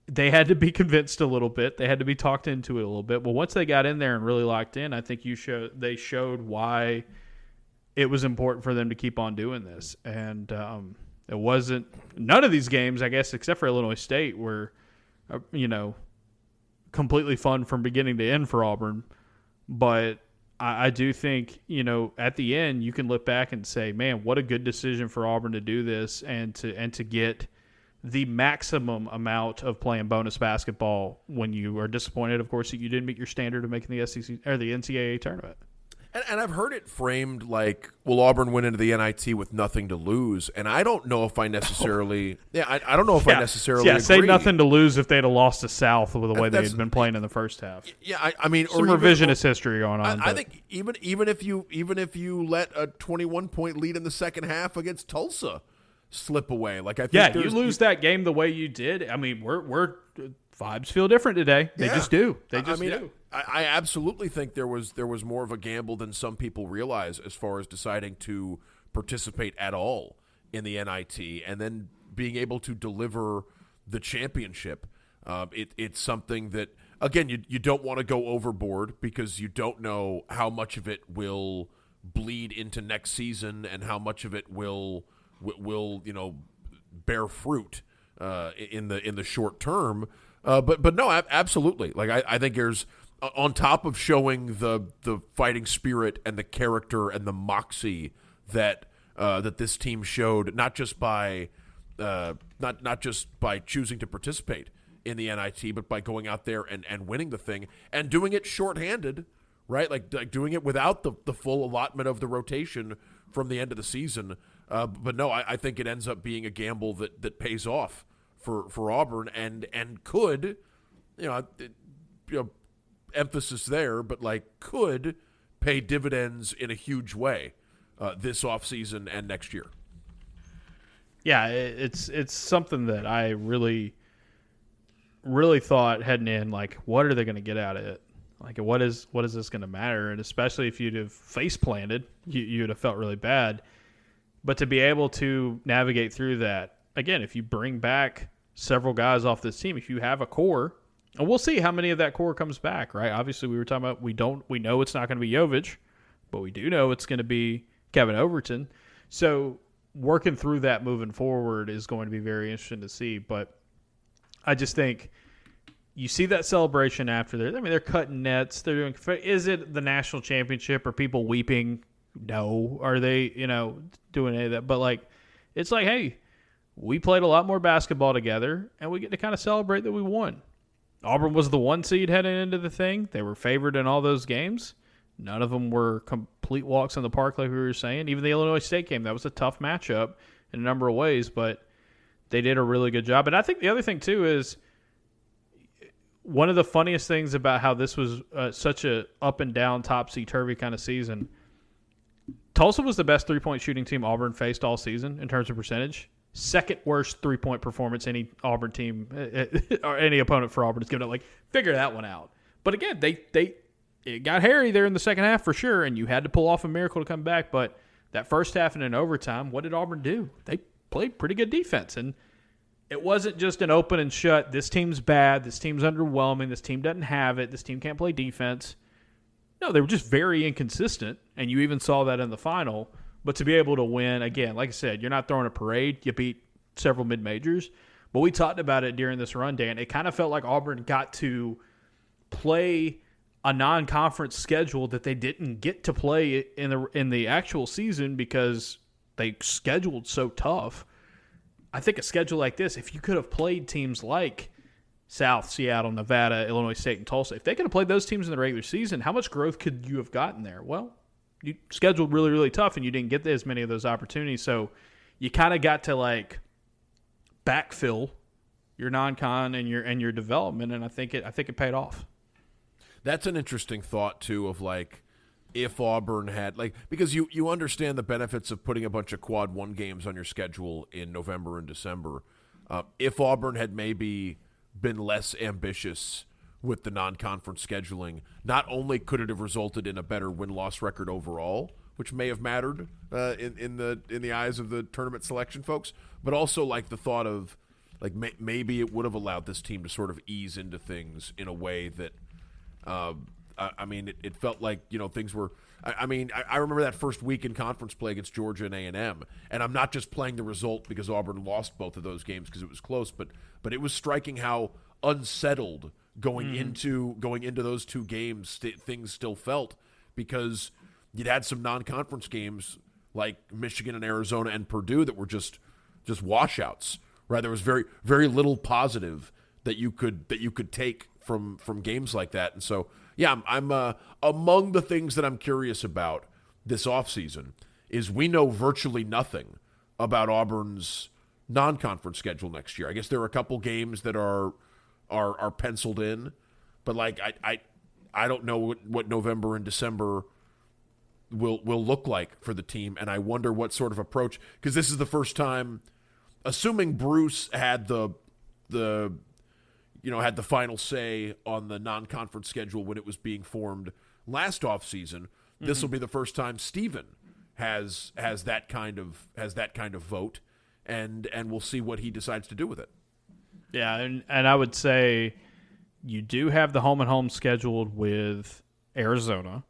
Speaker 1: they had to be convinced a little bit. They had to be talked into it a little bit. But once they got in there and really locked in, I think they showed why it was important for them to keep on doing this. And it wasn't – none of these games, I guess, except for Illinois State, were, completely fun from beginning to end for Auburn. But I do think, at the end you can look back and say, man, what a good decision for Auburn to do this and to get the maximum amount of playing bonus basketball when you are disappointed, of course, that you didn't meet your standard of making the SEC or the NCAA tournament.
Speaker 2: And I've heard it framed like, will Auburn win into the NIT with nothing to lose? And I don't know if I necessarily I don't know if I necessarily agree.
Speaker 1: Say nothing to lose if they'd have lost to South with the way they had been playing in the first half.
Speaker 2: Yeah, I mean,
Speaker 1: some revisionist history going on.
Speaker 2: I think even if you let a 21-point lead in the second half against Tulsa slip away, like I think
Speaker 1: you lose that game the way you did. I mean, we're vibes feel different today. They just do. They just do.
Speaker 2: I absolutely think there was more of a gamble than some people realize as far as deciding to participate at all in the NIT and then being able to deliver the championship. It's something that, again, you don't want to go overboard because you don't know how much of it will bleed into next season and how much of it will bear fruit in the short term. But no, absolutely. Like I think there's, on top of showing the fighting spirit and the character and the moxie that this team showed, not just by choosing to participate in the NIT, but by going out there and winning the thing and doing it shorthanded, right? Like doing it without the full allotment of the rotation from the end of the season. But no, I think it ends up being a gamble that pays off for Auburn and could, emphasis there, but could pay dividends in a huge way this offseason and next year.
Speaker 1: Yeah, it's something that I really thought heading in, what are they going to get out of it? What is this going to matter? And especially if you'd have face planted, you'd have felt really bad. But to be able to navigate through that, again, if you bring back several guys off this team, if you have a core, and we'll see how many of that core comes back, right? Obviously, we were talking about we know it's not going to be Jović, but we do know it's going to be Kevin Overton. So working through that moving forward is going to be very interesting to see. But I just think you see that celebration after there. I mean, they're cutting nets. They're doing. Is it the national championship? Are people weeping? No. Are they, doing any of that? But it's like, hey, we played a lot more basketball together, and we get to kind of celebrate that we won. Auburn was the 1 seed heading into the thing. They were favored in all those games. None of them were complete walks in the park like we were saying. Even the Illinois State game, that was a tough matchup in a number of ways, but they did a really good job. And I think the other thing, too, is one of the funniest things about how this was such a up and down, topsy-turvy kind of season, Tulsa was the best three-point shooting team Auburn faced all season in terms of percentage. Second worst three-point performance any Auburn team or any opponent for Auburn has given up. Figure that one out. But again, it got hairy there in the second half for sure, and you had to pull off a miracle to come back. But that first half and in overtime, what did Auburn do? They played pretty good defense, and it wasn't just an open and shut, this team's bad, this team's underwhelming, this team doesn't have it, this team can't play defense. No, they were just very inconsistent, and you even saw that in the final. But to be able to win, again, like I said, you're not throwing a parade. You beat several mid-majors. But we talked about it during this run, Dan. It kind of felt like Auburn got to play a non-conference schedule that they didn't get to play in the actual season because they scheduled so tough. I think a schedule like this, if you could have played teams like South, Seattle, Nevada, Illinois State, and Tulsa, if they could have played those teams in the regular season, how much growth could you have gotten there? Well, you scheduled really, really tough, and you didn't get as many of those opportunities. So you kind of got to backfill your non-con and your development, and I think it paid off.
Speaker 2: That's an interesting thought too. Of if Auburn had because you understand the benefits of putting a bunch of quad one games on your schedule in November and December. If Auburn had maybe been less ambitious with the non-conference scheduling, not only could it have resulted in a better win-loss record overall, which may have mattered in the eyes of the tournament selection folks, but also like the thought of like maybe it would have allowed this team to sort of ease into things in a way that it felt like things were. I remember that first week in conference play against Georgia and A&M, and I'm not just playing the result because Auburn lost both of those games because it was close, but it was striking how unsettled going into those two games things still felt, because you'd had some non-conference games like Michigan and Arizona and Purdue that were just washouts. Right, there was very very little positive that you could take from games like that, and so yeah, I'm among the things that I'm curious about this offseason is we know virtually nothing about Auburn's non-conference schedule next year. I guess there are a couple games that are penciled in, but like I don't know what November and December will look like for the team, and I wonder what sort of approach, because this is the first time, assuming Bruce had the final say on the non-conference schedule when it was being formed last offseason, this will be the first time Steven has that kind of vote, and we'll see what he decides to do with it.
Speaker 1: Yeah, and I would say you do have the home and home scheduled with Arizona.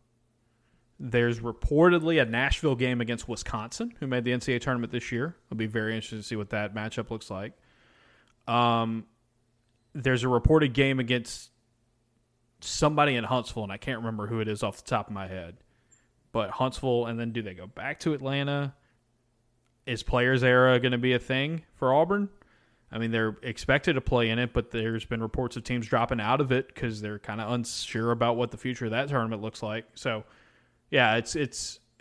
Speaker 1: There's reportedly a Nashville game against Wisconsin, who made the NCAA tournament this year. It'll be very interesting to see what that matchup looks like. There's a reported game against somebody in Huntsville, and I can't remember who it is off the top of my head. But Huntsville, and then do they go back to Atlanta? Is Players Era going to be a thing for Auburn? I mean, they're expected to play in it, but there's been reports of teams dropping out of it because they're kind of unsure about what the future of that tournament looks like. So, yeah, it's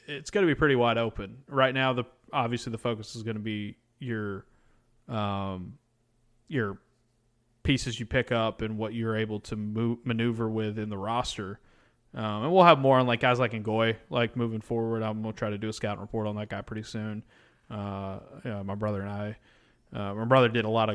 Speaker 1: going to be pretty wide open right now. Obviously the focus is going to be your pieces you pick up and what you're able to maneuver with in the roster. And we'll have more on like guys like Ngoy, like moving forward. I'm going to try to do a scouting report on that guy pretty soon. My brother and I, my brother did a lot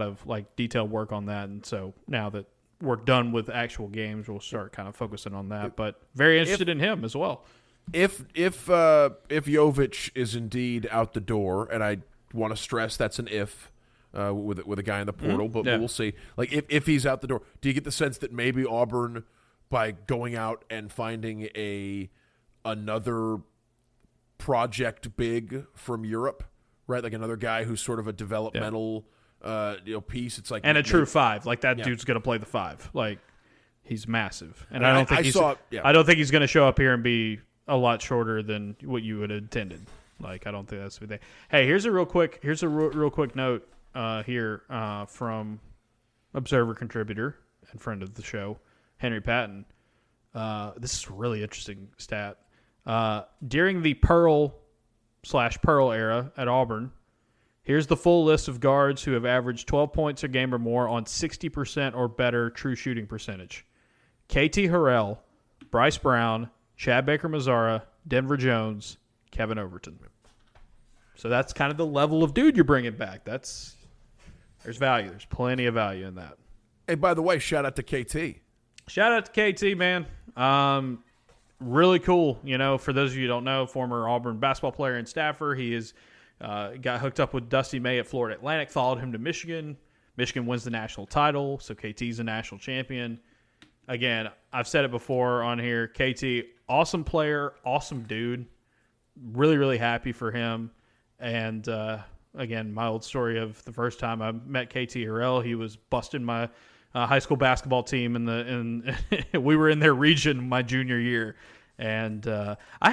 Speaker 1: of like detailed work on that. And so now that we're done with actual games, we'll start kind of focusing on that, but very interested in him as well.
Speaker 2: If Jović is indeed out the door, and I want to stress that's an if, with a guy in the portal, but we'll see. Like if he's out the door, do you get the sense that maybe Auburn, by going out and finding another project big from Europe, right? Like another guy who's sort of a developmental piece. It's like,
Speaker 1: and a true five, like that dude's going to play the five. Like he's massive, and I don't think he's going to show up here and be a lot shorter than what you would have intended. Like I don't think that's the thing. Hey, here's a real quick note here from Observer contributor and friend of the show, Henry Patton. This is a really interesting stat. During the Pearl era at Auburn, here's the full list of guards who have averaged 12 points a game or more on 60% or better true shooting percentage. KT Harrell, Bryce Brown, Chad Baker-Mazara, Denver Jones, Kevin Overton. So that's kind of the level of dude you're bringing back. There's value. There's plenty of value in that.
Speaker 2: Hey, by the way, shout out to KT.
Speaker 1: Shout out to KT, man. Really cool. For those of you who don't know, former Auburn basketball player and staffer. He is got hooked up with Dusty May at Florida Atlantic, followed him to Michigan. Michigan wins the national title, so KT's a national champion. Again, I've said it before on here. KT, awesome player, awesome dude. Really, really happy for him. And again, my old story of the first time I met KT Harrell, he was busting my high school basketball team, and we were in their region my junior year. And I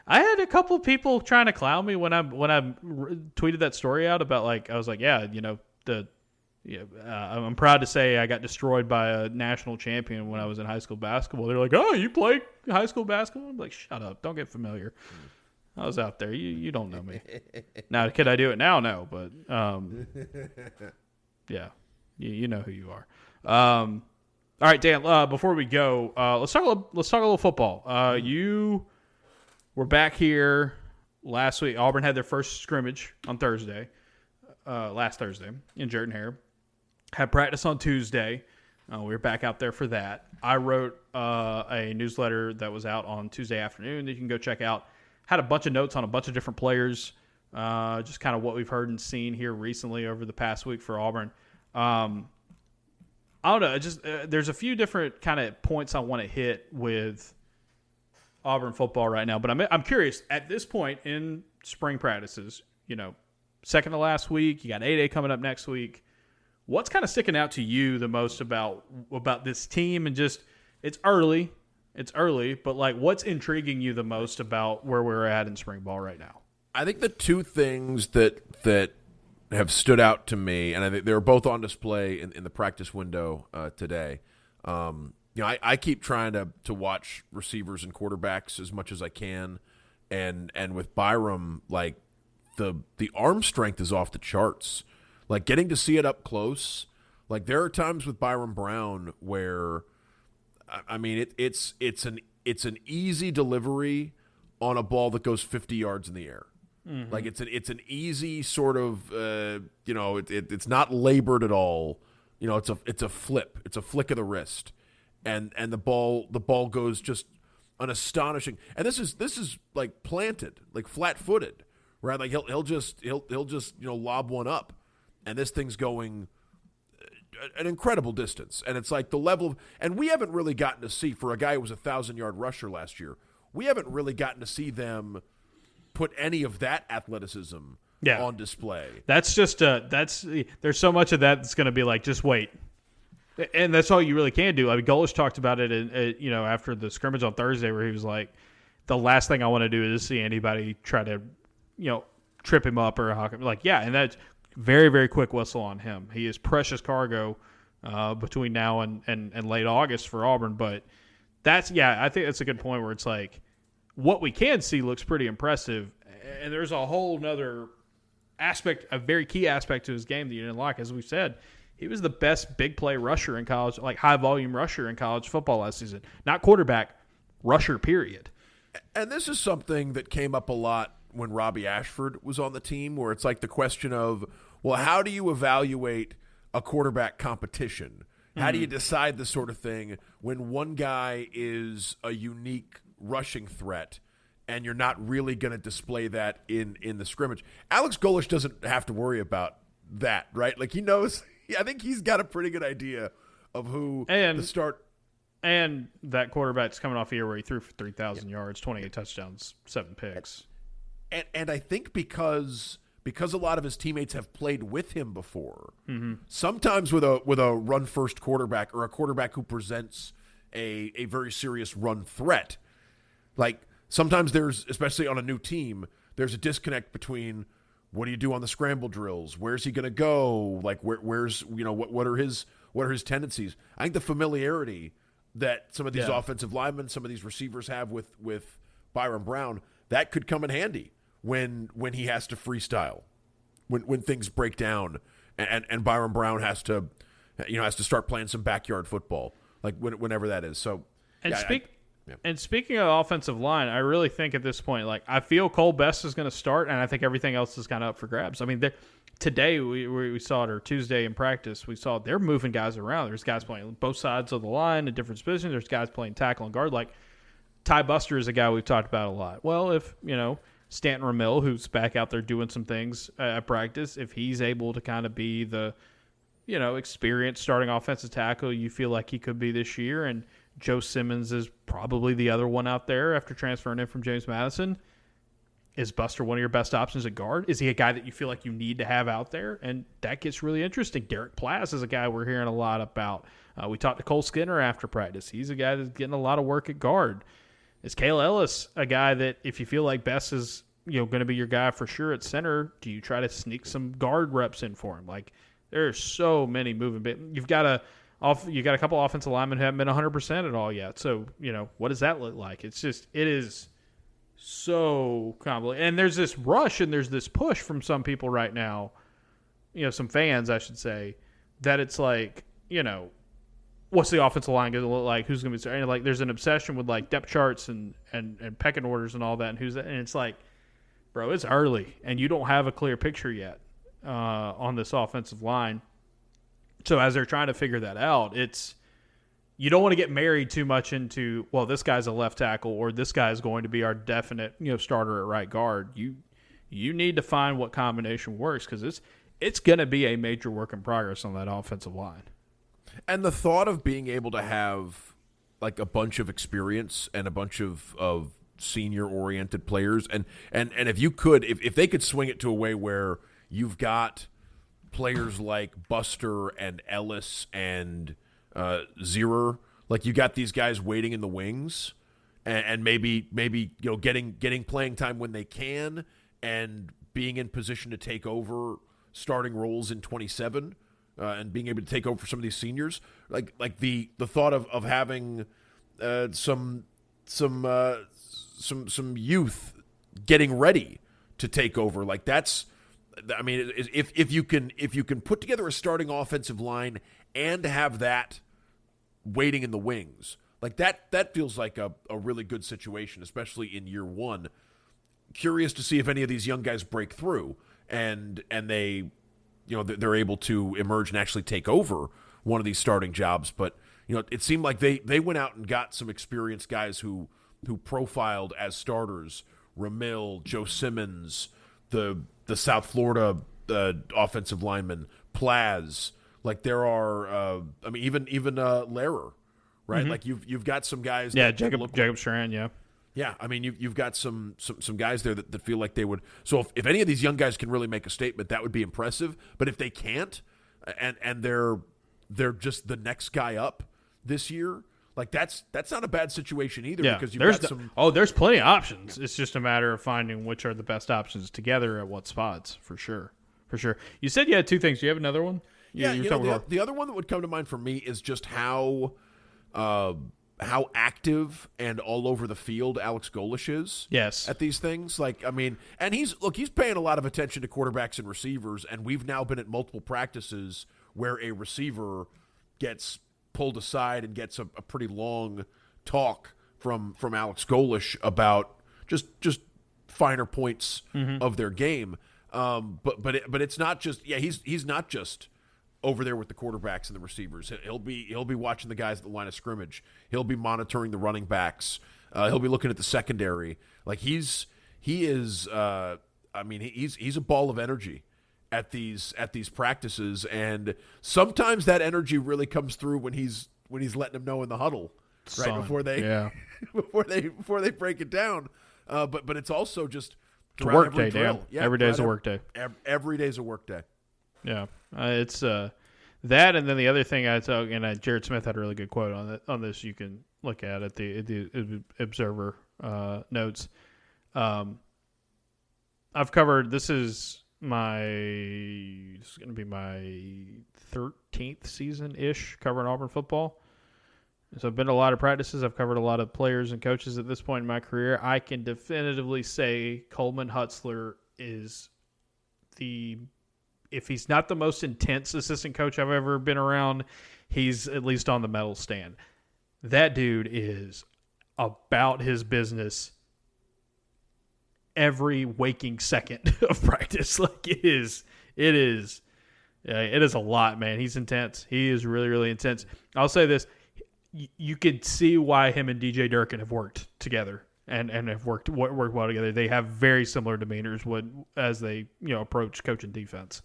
Speaker 1: had a couple of people trying to clown me when I tweeted that story out about, like, I was like, I'm proud to say I got destroyed by a national champion when I was in high school basketball. They're like, oh, you play high school basketball? I'm like, shut up. Don't get familiar. I was out there. You don't know me. Now, could I do it now? No, but yeah, you know who you are. All right, Dan, before we go, let's talk a little football. You were back here last week. Auburn had their first scrimmage on Thursday, last Thursday in Jordan-Hare. Had practice on Tuesday. We were back out there for that. I wrote a newsletter that was out on Tuesday afternoon that you can go check out. Had a bunch of notes on a bunch of different players, just kind of what we've heard and seen here recently over the past week for Auburn. I don't know. Just there's a few different kind of points I want to hit with Auburn football right now, but I'm curious at this point in spring practices. Second to last week, you got 8A coming up next week. What's kind of sticking out to you the most about this team? And just it's early, but like what's intriguing you the most about where we're at in spring ball right now?
Speaker 2: I think the two things that have stood out to me, and I think they're both on display in the practice window today. I keep trying to watch receivers and quarterbacks as much as I can, and with Byrum, like the arm strength is off the charts. Like getting to see it up close, like there are times with Byrum Brown where, I mean, it's an easy delivery on a ball that goes 50 yards in the air. Mm-hmm. Like it's an easy sort of it's not labored at all. It's a flip. It's a flick of the wrist, and the ball goes just an astonishing. And this is like planted, like flat-footed, right? Like he'll just lob one up. And this thing's going an incredible distance. And it's like the level of – and we haven't really gotten to see – for a guy who was a 1,000-yard rusher last year, we haven't really gotten to see them put any of that athleticism on display.
Speaker 1: That's just there's so much of that that's going to be like, just wait. And that's all you really can do. I mean, Golesh talked about it, after the scrimmage on Thursday where he was like, the last thing I want to do is see anybody try to, trip him up or hawk him. Like, yeah, and that's – very, very quick whistle on him. He is precious cargo between now and late August for Auburn. But I think that's a good point where it's like what we can see looks pretty impressive. And there's a whole nother aspect, a very key aspect to his game that you didn't like. As we said, he was the best big play rusher in college, like high volume rusher in college football last season. Not quarterback, rusher, period.
Speaker 2: And this is something that came up a lot when Robbie Ashford was on the team, where it's like the question of, well, how do you evaluate a quarterback competition? How do you decide this sort of thing when one guy is a unique rushing threat and you're not really going to display that in the scrimmage? Alex Golesh doesn't have to worry about that, right? Like he knows – I think he's got a pretty good idea of who to start.
Speaker 1: And that quarterback's coming off a year where he threw for 3,000 yards, 28 touchdowns, 7 picks.
Speaker 2: And I think because a lot of his teammates have played with him before, sometimes with a run first quarterback or a quarterback who presents a very serious run threat, like sometimes there's, especially on a new team, there's a disconnect between what do you do on the scramble drills, where's he going to go, like where's what are his tendencies. I think the familiarity that some of these offensive linemen, some of these receivers have with Byrum Brown, that could come in handy when he has to freestyle, when things break down, and Byrum Brown has to start playing some backyard football, like whenever that is. So,
Speaker 1: and speaking of offensive line, I really think at this point, like I feel Cole Best is going to start, and I think everything else is kind of up for grabs. I mean, today we saw it, or Tuesday in practice, we saw they're moving guys around. There's guys playing both sides of the line in different positions. There's guys playing tackle and guard. Like Ty Buster is a guy we've talked about a lot. Well, if Stanton Ramil, who's back out there doing some things at practice, if he's able to kind of be the experienced starting offensive tackle you feel like he could be this year, and Joe Simmons is probably the other one out there after transferring in from James Madison. Is Buster one of your best options at guard? Is he a guy that you feel like you need to have out there? And that gets really interesting. Derek Plass is a guy we're hearing a lot about. We talked to Cole Skinner after practice. He's a guy that's getting a lot of work at guard. Is Cale Ellis a guy that if you feel like Best is going to be your guy for sure at center, do you try to sneak some guard reps in for him? Like there are so many moving bits. You've got a couple offensive linemen who haven't been 100% at all yet. So what does that look like? It is so complicated. And there's this rush and there's this push from some people right now, some fans, I should say, that it's like, what's the offensive line going to look like? Who's going to be starting? Like, there's an obsession with like depth charts and pecking orders and all that. And who's that? And it's like, bro, it's early and you don't have a clear picture yet on this offensive line. So as they're trying to figure that out, you don't want to get married too much into, well, this guy's a left tackle or this guy's going to be our definite, starter at right guard. You need to find what combination works, because it's going to be a major work in progress on that offensive line.
Speaker 2: And the thought of being able to have like a bunch of experience and a bunch of senior-oriented players, and if you could, if they could swing it to a way where you've got players like Buster and Ellis and Zierer, like you got these guys waiting in the wings, and maybe getting playing time when they can, and being in position to take over starting roles in 27, and being able to take over for some of these seniors, like the thought of having some youth getting ready to take over, like that's. I mean, if you can put together a starting offensive line and have that waiting in the wings, like that feels like a really good situation, especially in year one. Curious to see if any of these young guys break through and they, they're able to emerge and actually take over one of these starting jobs. But it seemed like they went out and got some experienced guys who profiled as starters. Ramil, Joe Simmons, the South Florida offensive lineman, Plaz. Like there are, even Lehrer, right? Mm-hmm. Like you've got some guys.
Speaker 1: Yeah, Jacob Strand. Yeah.
Speaker 2: Yeah, I mean you've got some guys there that feel like they would. So if any of these young guys can really make a statement, that would be impressive. But if they can't, and they're just the next guy up this year, like that's not a bad situation either.
Speaker 1: Yeah,
Speaker 2: because you've got some.
Speaker 1: There's plenty of options. It's just a matter of finding which are the best options together at what spots, for sure. You said you had two things. Do you have another one?
Speaker 2: The other one that would come to mind for me is just how active and all over the field Alex Golesh is.
Speaker 1: Yes.
Speaker 2: At these things. Like, I mean, and he's paying a lot of attention to quarterbacks and receivers, and we've now been at multiple practices where a receiver gets pulled aside and gets a pretty long talk from Alex Golesh about just finer points of their game. But it's not just he's not just over there with the quarterbacks and the receivers. He'll be watching the guys at the line of scrimmage. He'll be monitoring the running backs. He'll be looking at the secondary. Like he's a ball of energy at these practices, and sometimes that energy really comes through when he's letting them know in the huddle before they before they break it down. But it's also just
Speaker 1: it's a work day, Dan. Yeah, every day is a work day.
Speaker 2: Every day is a work day.
Speaker 1: Yeah, it's that, and then the other thing I saw, and Jared Smith had a really good quote on this. You can look at the Observer notes. I've covered. This is going to be my 13th season ish covering Auburn football. So I've been to a lot of practices. I've covered a lot of players and coaches at this point in my career. I can definitively say Coleman Hutzler is if he's not the most intense assistant coach I've ever been around, he's at least on the medal stand. That dude is about his business every waking second of practice. Like it is a lot, man. He's intense. He is really, really intense. I'll say this. You could see why him and DJ Durkin have worked together and have worked well together. They have very similar demeanors as they approach coaching defense.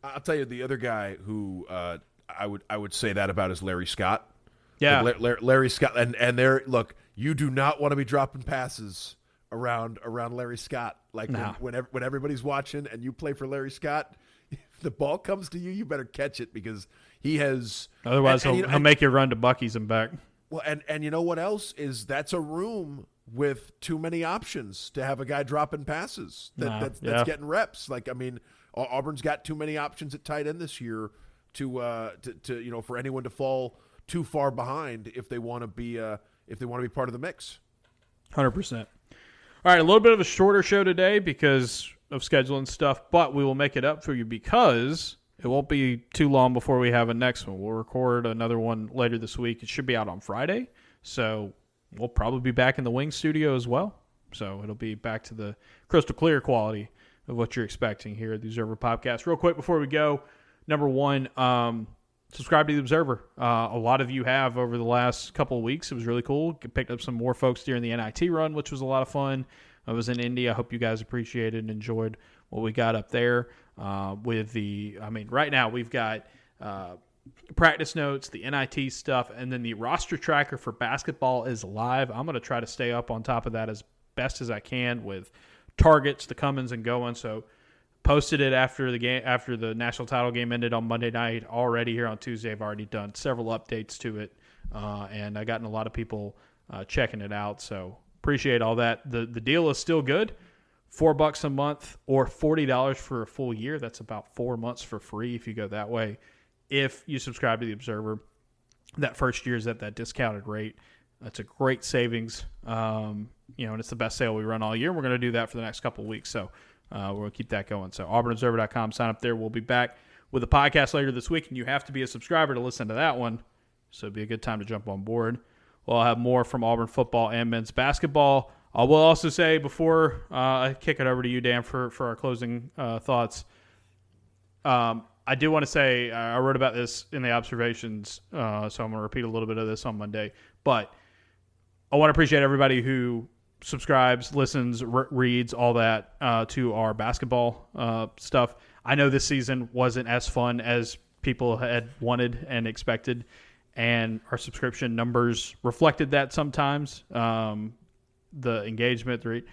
Speaker 2: I'll tell you the other guy who I would say that about is Larry Scott.
Speaker 1: Yeah,
Speaker 2: like Larry Scott, and there. Look, you do not want to be dropping passes around Larry Scott. Like when everybody's watching and you play for Larry Scott, if the ball comes to you, you better catch it because he has.
Speaker 1: Otherwise, he'll make you run to Buc-ee's and back.
Speaker 2: Well, and you know what else is that's a room with too many options to have a guy dropping passes that's getting reps. Like, I mean, Auburn's got too many options at tight end this year to for anyone to fall too far behind if they want to be part of the mix.
Speaker 1: 100%. All right, a little bit of a shorter show today because of scheduling stuff, but we will make it up for you because it won't be too long before we have a next one. We'll record another one later this week. It should be out on Friday, so we'll probably be back in the Wing studio as well. So it'll be back to the crystal clear quality of what you're expecting here at the Observer Podcast. Real quick before we go, number one, subscribe to the Observer. A lot of you have over the last couple of weeks. It was really cool. Picked up some more folks during the NIT run, which was a lot of fun. I was in Indy. I hope you guys appreciated and enjoyed what we got up there. Right now we've got practice notes, the NIT stuff, and then the roster tracker for basketball is live. I'm going to try to stay up on top of that as best as I can with targets, the comings and goings. So posted it after the game, after the national title game ended on Monday night. Already here on Tuesday, I've already done several updates to it, and I've gotten a lot of people checking it out. So appreciate all that. The deal is still good. $4 a month or $40 for a full year. That's about 4 months for free if you go that way. If you subscribe to the Observer, that first year is at that discounted rate. That's a great savings, and it's the best sale we run all year. We're going to do that for the next couple of weeks, so we'll keep that going. So auburnobserver.com, sign up there. We'll be back with a podcast later this week, and you have to be a subscriber to listen to that one, so it'd be a good time to jump on board. We'll have more from Auburn football and men's basketball. I will also say before I kick it over to you, Dan, for our closing thoughts, I do want to say I wrote about this in the observations, so I'm going to repeat a little bit of this on Monday. But I want to appreciate everybody who subscribes, listens, reads, all that to our basketball stuff. I know this season wasn't as fun as people had wanted and expected, and our subscription numbers reflected that sometimes. The engagement rate.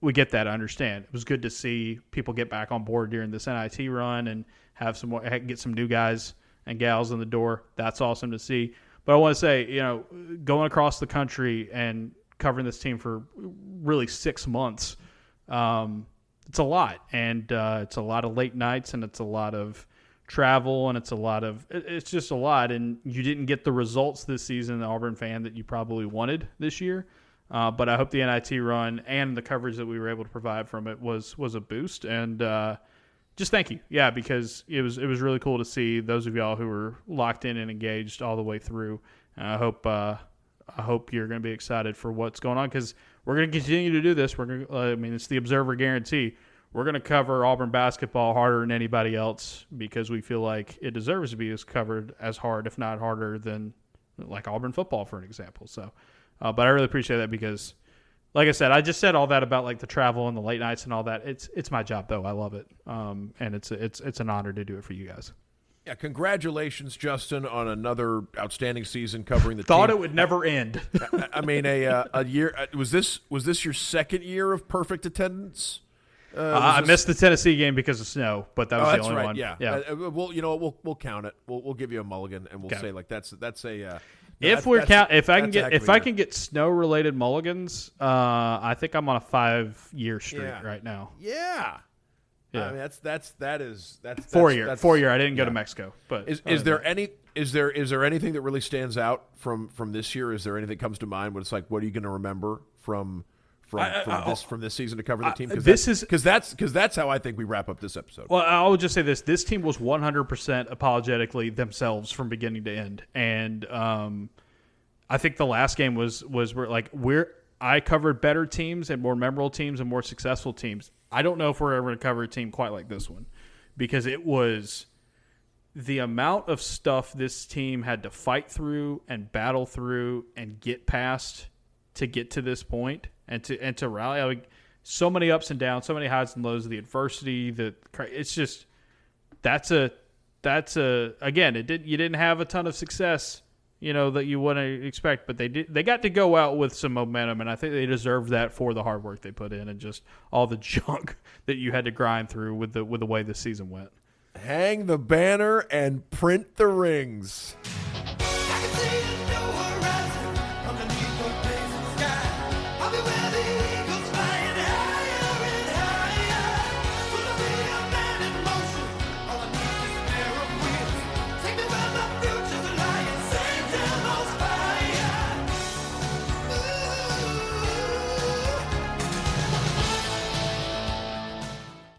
Speaker 1: We get that. I understand. It was good to see people get back on board during this NIT run and have some more, get some new guys and gals in the door. That's awesome to see. But I want to say, going across the country and covering this team for really 6 months, it's a lot. And it's a lot of late nights, and it's a lot of travel, and it's just a lot. And you didn't get the results this season, the Auburn fan, that you probably wanted this year. But I hope the NIT run and the coverage that we were able to provide from it was a boost. And just thank you. Yeah, because it was really cool to see those of y'all who were locked in and engaged all the way through. And I hope you're going to be excited for what's going on, because we're going to continue to do this. It's the Observer guarantee. We're going to cover Auburn basketball harder than anybody else, because we feel like it deserves to be covered as hard, if not harder, than like Auburn football, for an example. So. But I really appreciate that, because, like I said, I just said all that about like the travel and the late nights and all that. It's my job, though. I love it, and it's an honor to do it for you guys.
Speaker 2: Yeah, congratulations, Justin, on another outstanding season covering the
Speaker 1: Thought
Speaker 2: team.
Speaker 1: It would never end.
Speaker 2: I mean, a year. Was this your second year of perfect attendance?
Speaker 1: I missed the Tennessee game because of snow, but that was the only one.
Speaker 2: Yeah. We'll count it. We'll give you a mulligan, and we'll say like that's a.
Speaker 1: If I can get snow related mulligans, I think I'm on a 5-year streak right now.
Speaker 2: Yeah. I mean that's
Speaker 1: 4 year. 4 year. I didn't go to Mexico, but
Speaker 2: is there anything that really stands out from this year? Is there anything that comes to mind when it's like, what are you going to remember from this season to cover the team? Because that's how I think we wrap up this episode.
Speaker 1: Well, I would just say this team was 100% apologetically themselves from beginning to end, and I think the last game was where I covered better teams and more memorable teams and more successful teams. I don't know if we're ever going to cover a team quite like this one, because it was the amount of stuff this team had to fight through and battle through and get past to get to this point. And to rally, so many ups and downs, so many highs and lows of the adversity. It's just that's a again. You didn't have a ton of success, that you wouldn't expect, but they got to go out with some momentum, and I think they deserve that for the hard work they put in and just all the junk that you had to grind through with the way the season went.
Speaker 2: Hang the banner and print the rings.